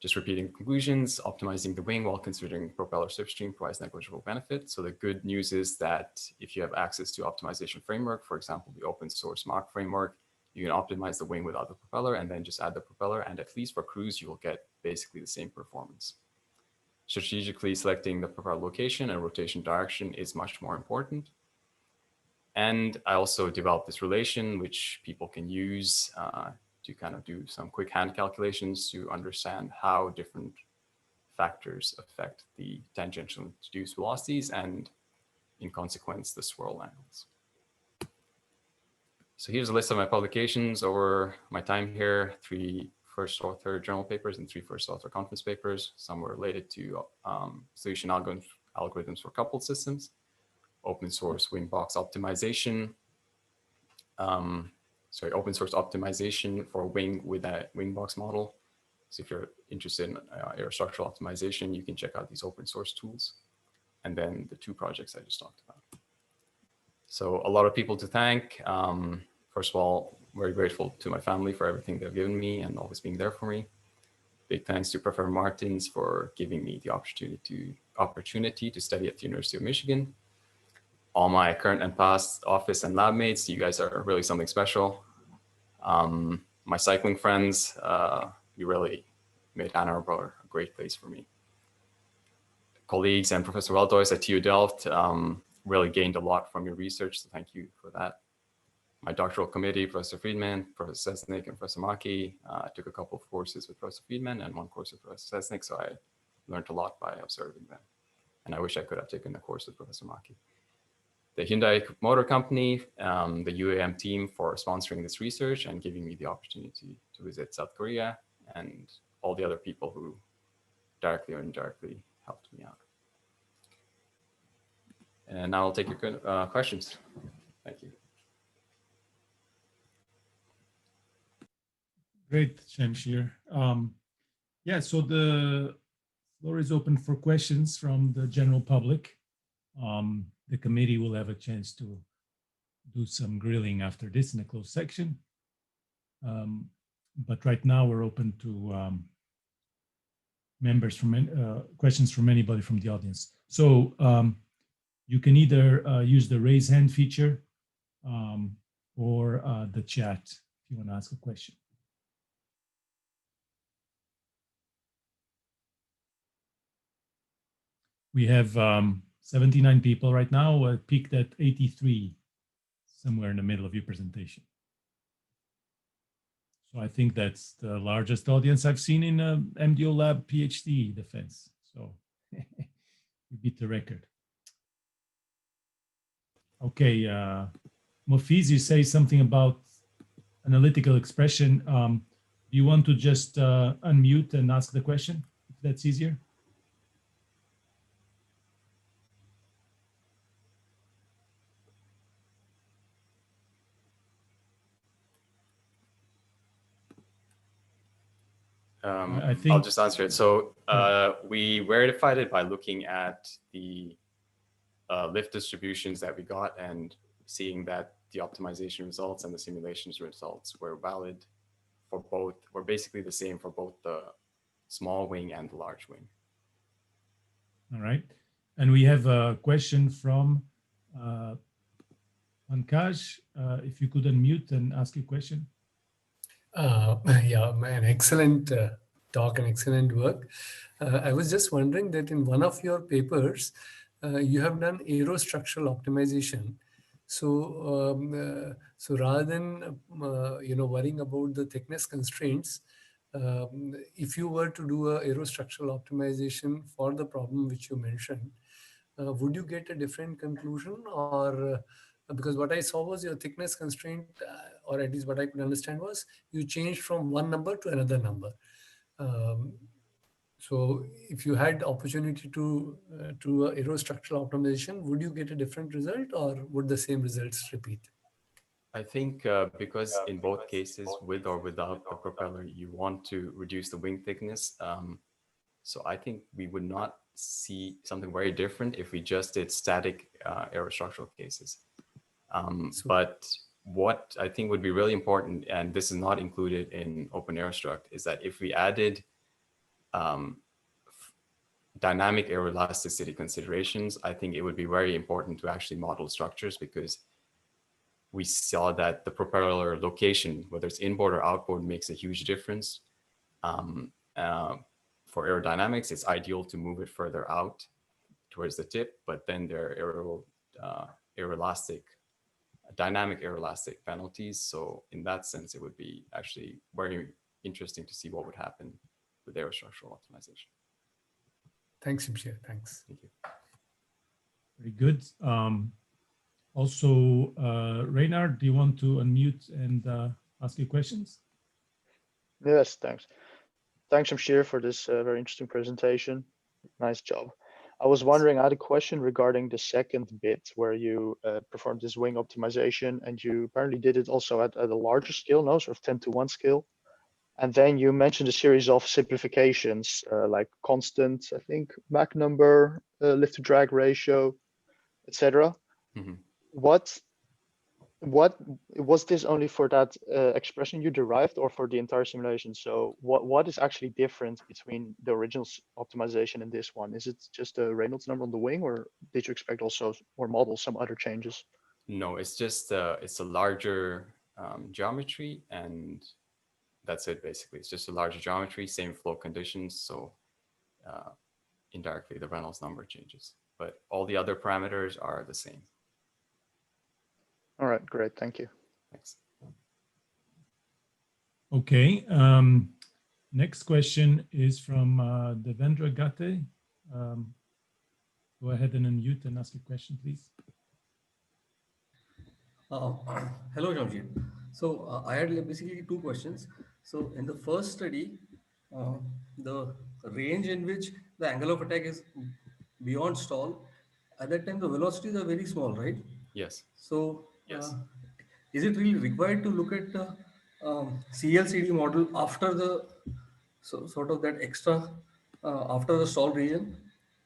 Just repeating conclusions, optimizing the wing while considering propeller slipstream provides negligible benefit. So the good news is that if you have access to optimization framework, for example, the open source Mach framework, you can optimize the wing without the propeller and then just add the propeller. And at least for cruise, you will get basically the same performance. Strategically selecting the propeller location and rotation direction is much more important. And I also developed this relation, which people can use to kind of do some quick hand calculations to understand how different factors affect the tangential induced velocities and, in consequence, the swirl angles. So here's a list of my publications over my time here: 3 first author journal papers and 3 first author conference papers. Some were related to solution algorithms for coupled systems, open source wing box optimization, open source optimization for wing with that wing box model. So if you're interested in aerostructural optimization, you can check out these open source tools. And then the 2 projects I just talked about. So a lot of people to thank. First of all, very grateful to my family for everything they've given me and always being there for me. Big thanks to Professor Martins for giving me the opportunity to study at the University of Michigan. All my current and past office and lab mates, you guys are really something special. My cycling friends, you really made Ann Arbor a great place for me. Colleagues and Professor Weldois at TU Delft really gained a lot from your research, so thank you for that. My doctoral committee, Professor Friedman, Professor Sesnick, and Professor Maki. I took a couple of courses with Professor Friedman and 1 course with Professor Sesnick, so I learned a lot by observing them. And I wish I could have taken a course with Professor Maki. The Hyundai Motor Company, the UAM team for sponsoring this research and giving me the opportunity to visit South Korea, and all the other people who directly or indirectly helped me out. And now I'll take your questions. Thank you. Great, Shamsheer. Yeah, so the floor is open for questions from the general public. The committee will have a chance to do some grilling after this in a closed section. But right now we're open to members from questions from anybody from the audience. So you can either use the raise hand feature or the chat if you want to ask a question. We have 79 people right now, peaked at 83, somewhere in the middle of your presentation. So I think that's the largest audience I've seen in MDO Lab PhD defense. So you beat the record. Okay, Mofiz, you say something about analytical expression. Do you want to just unmute and ask the question, if that's easier? I think I'll just answer it. So we verified it by looking at the lift distributions that we got and seeing that the optimization results and the simulations results were valid for both, were basically the same for both the small wing and the large wing. All right. And we have a question from Pankaj. If you could unmute and ask your question. Yeah, an excellent talk and excellent work. I was just wondering that in one of your papers, you have done aerostructural optimization. So, so rather than worrying about the thickness constraints, if you were to do a aerostructural optimization for the problem which you mentioned, would you get a different conclusion, or because what I saw was your thickness constraint, or at least what I could understand was you changed from one number to another number. So if you had opportunity to do aerostructural optimization, would you get a different result, or would the same results repeat? I think because in both cases, with or without the propeller, you want to reduce the wing thickness. So I think we would not see something very different if we just did static aerostructural cases. But what I think would be really important, and this is not included in Open Aerostruct, is that if we added dynamic aeroelasticity considerations, I think it would be very important to actually model structures, because we saw that the propeller location, whether it's inboard or outboard, makes a huge difference. For aerodynamics, it's ideal to move it further out towards the tip, but then there are dynamic aeroelastic penalties. So in that sense, it would be actually very interesting to see what would happen with aerostructural optimization. Thanks, Shamsheer. Thanks. Thank you. Very good. Also, Reynard, do you want to unmute and ask your questions? Yes, thanks. Thanks, Shamsheer, for this very interesting presentation. Nice job. I was wondering, I had a question regarding the second bit where you performed this wing optimization, and you apparently did it also at a larger scale, no, sort of 10-to-1 scale. And then you mentioned a series of simplifications, like constant, I think, Mach number, lift to drag ratio, etc. Mhm. What was this only for that expression you derived, or for the entire simulation? So what is actually different between the original optimization and this one? Is it just a Reynolds number on the wing, or did you expect also or model some other changes? No, it's just it's a larger geometry, and that's it basically. It's just a larger geometry, same flow conditions. So indirectly, the Reynolds number changes, but all the other parameters are the same. All right, great, thank you. Thanks. Okay. Next question is from Devendra Gate. Go ahead and unmute and ask a question, please. Hello, Shamsheer. So I had basically two questions. So in the first study, the range in which the angle of attack is beyond stall, at that time the velocities are very small, right? Yes. So Yes. is it really required to look at the CLCD model after the sort of that extra after the stall region?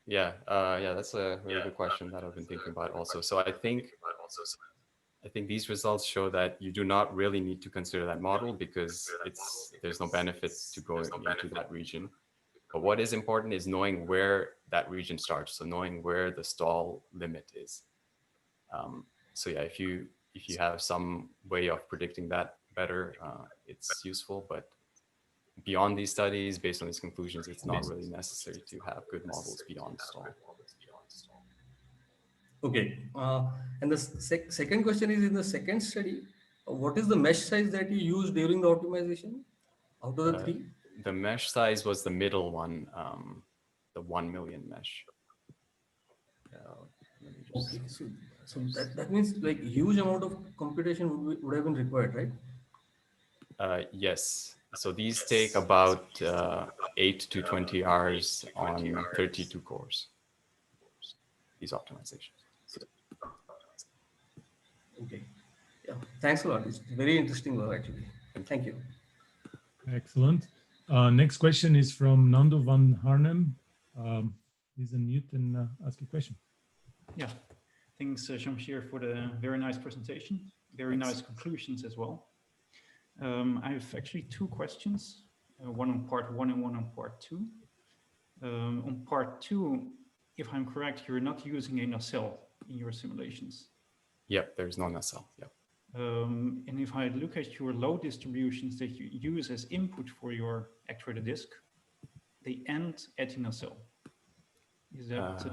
Yeah. Yeah, that's a really good question that I've been thinking about also. So I think these results show that you do not really need to consider that model because there's no benefit to going into that region. But what is important is knowing where that region starts. So knowing where the stall limit is. So yeah, if you have some way of predicting that better, it's useful. But beyond these studies, based on these conclusions, it's not really necessary to have good models beyond stall. Okay. And the second question is, in the second study, what is the mesh size that you used during the optimization out of the three? The mesh size was the middle one, the 1 million mesh. Let me just... Okay, so that means like huge amount of computation would have been required, right? Yes. So these take about 8 to 20 hours on 32 cores, these optimizations. Okay. Yeah. Thanks a lot. It's very interesting work, actually. Thank you. Excellent. Next question is from Nando van Harnem. Please unmute and ask a question. Yeah. Thanks, Shamsheer, for the very nice presentation. Very nice conclusions as well. I have actually two questions, one on part one and one on part two. On part two, if I'm correct, you're not using a nacelle in your simulations. Yep, there's no nacelle. Yep. And if I look at your load distributions that you use as input for your actuator disk, they end at a nacelle. Is that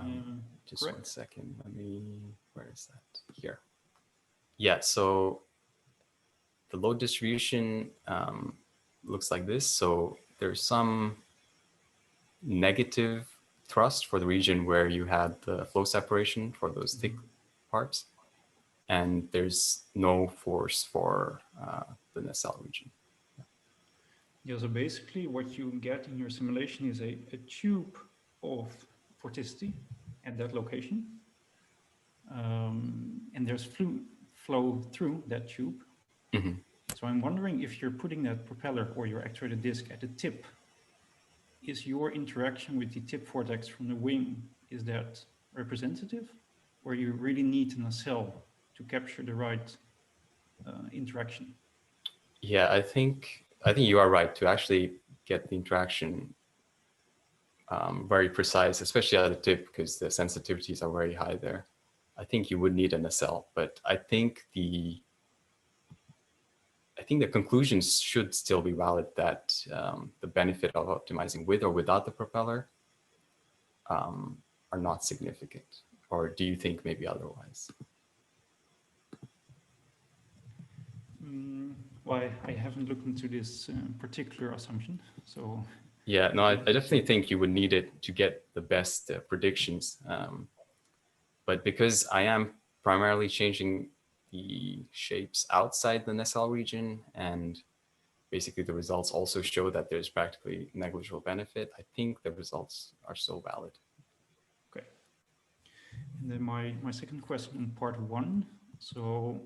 just correct? 1 second? Where is that? Here. Yeah, so the load distribution looks like this. So there's some negative thrust for the region where you had the flow separation for those thick parts. And there's no force for the nacelle region. Yeah, so basically what you get in your simulation is a tube of vorticity at that location. And there's flow through that tube. Mm-hmm. So I'm wondering if you're putting that propeller or your actuator disk at the tip, is your interaction with the tip vortex from the wing, is that representative? Or you really need a nacelle to capture the right interaction? Yeah, I think you are right to actually get the interaction very precise, especially at the tip, because the sensitivities are very high there. I think you would need a nacelle, but I think the conclusions should still be valid that the benefit of optimizing with or without the propeller are not significant. Or do you think maybe otherwise? Well, I haven't looked into this particular assumption, so... Yeah, no, I definitely think you would need it to get the best predictions. But because I am primarily changing the shapes outside the nacelle region, and basically the results also show that there's practically negligible benefit, I think the results are still valid. Okay, And then my second question on part one. So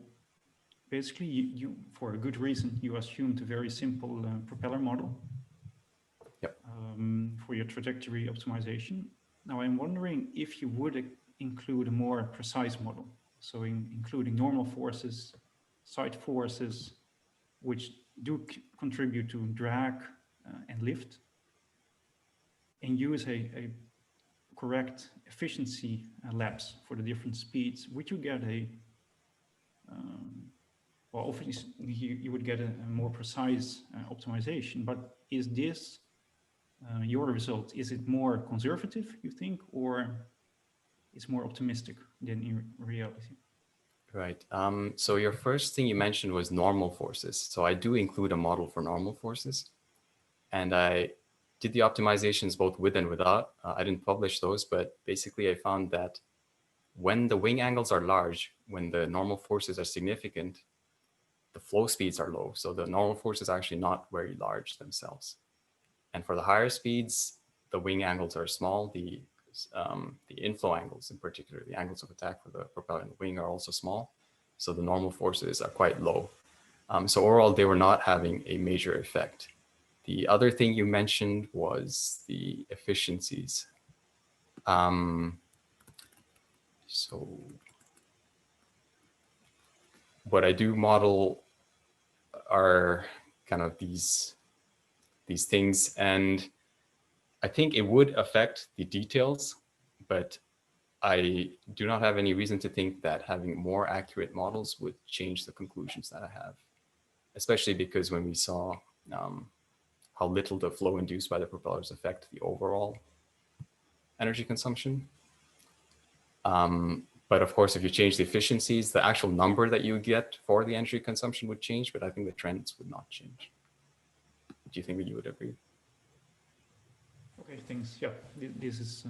basically, you for a good reason, you assumed a very simple propeller model. Yep. For your trajectory optimization. Now I'm wondering if you would include a more precise model. So including normal forces, side forces, which do contribute to drag and lift, and use a correct efficiency labs for the different speeds, would you get a, well, obviously you would get a more precise optimization, but is this your result, is it more conservative, you think, or it's more optimistic than in reality? Right. So your first thing you mentioned was normal forces. So I do include a model for normal forces. And I did the optimizations both with and without. I didn't publish those, but basically I found that when the wing angles are large, when the normal forces are significant, the flow speeds are low. So the normal forces are actually not very large themselves. And for the higher speeds, the wing angles are small. The inflow angles in particular, the angles of attack for the propeller and the wing are also small. So the normal forces are quite low. So overall, they were not having a major effect. The other thing you mentioned was the efficiencies. So what I do model are kind of these things, and I think it would affect the details, but I do not have any reason to think that having more accurate models would change the conclusions that I have, especially because when we saw how little the flow induced by the propellers affect the overall energy consumption. But of course, if you change the efficiencies, the actual number that you get for the energy consumption would change, but I think the trends would not change. Do you think that you would agree? Okay, thanks. Yeah, this is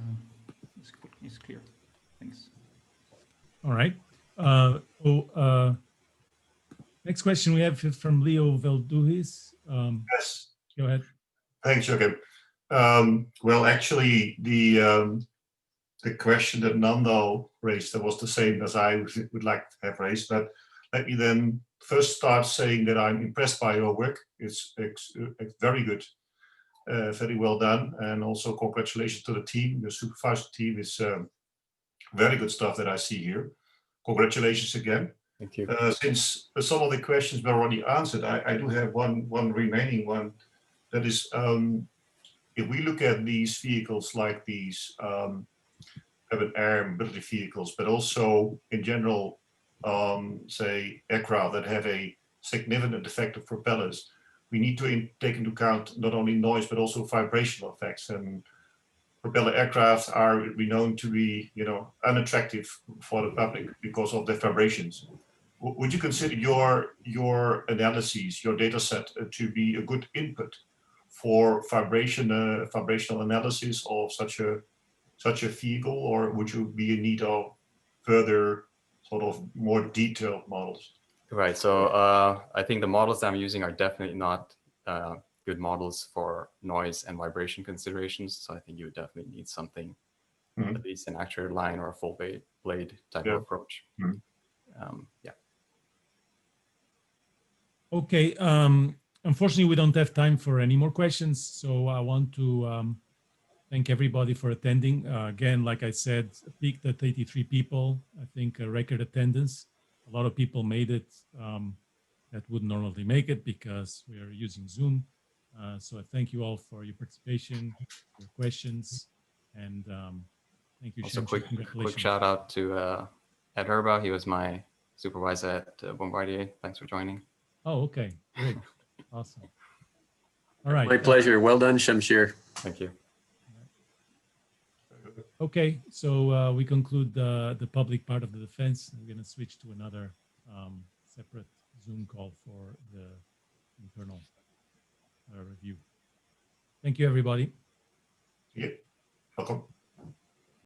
clear. Thanks. All right. Next question we have from Leo Velduhis. Yes. Go ahead. Thanks, Joachim. Well, actually, the question that Nando raised, that was the same as I would like to have raised. But let me then first start saying that I'm impressed by your work. It's very good, very well done. And also congratulations to the team. The supervisor team is very good stuff that I see here. Congratulations again. Thank you. Since some of the questions were already answered, I do have one remaining one. That is, if we look at these vehicles like these urban air mobility vehicles, but also in general, say aircraft that have a significant effect of propellers, we need to take into account not only noise but also vibrational effects. And propeller aircraft are renowned to be, unattractive for the public because of their vibrations. Would you consider your analyses, your data set, to be a good input for vibrational analysis of such a vehicle, or would you be in need of further sort of more detailed models? Right. So I think the models that I'm using are definitely not good models for noise and vibration considerations. So I think you would definitely need something, at least an actuator line or a full blade type of approach. Yeah. Okay. Unfortunately, we don't have time for any more questions. So I want to thank everybody for attending. Again, like I said, peaked at 83 people. I think a record attendance. A lot of people made it that wouldn't normally make it because we are using Zoom. So I thank you all for your participation, your questions, and thank you, Also, Shamsheer. quick shout out to Ed Herba. He was my supervisor at Bombardier. Thanks for joining. Oh, okay, great, awesome. All right. My pleasure. Well done, Shamsheer. Thank you. Okay, so we conclude the public part of the defense. We're going to switch to another separate Zoom call for the internal review. Thank you, everybody. Yeah, welcome.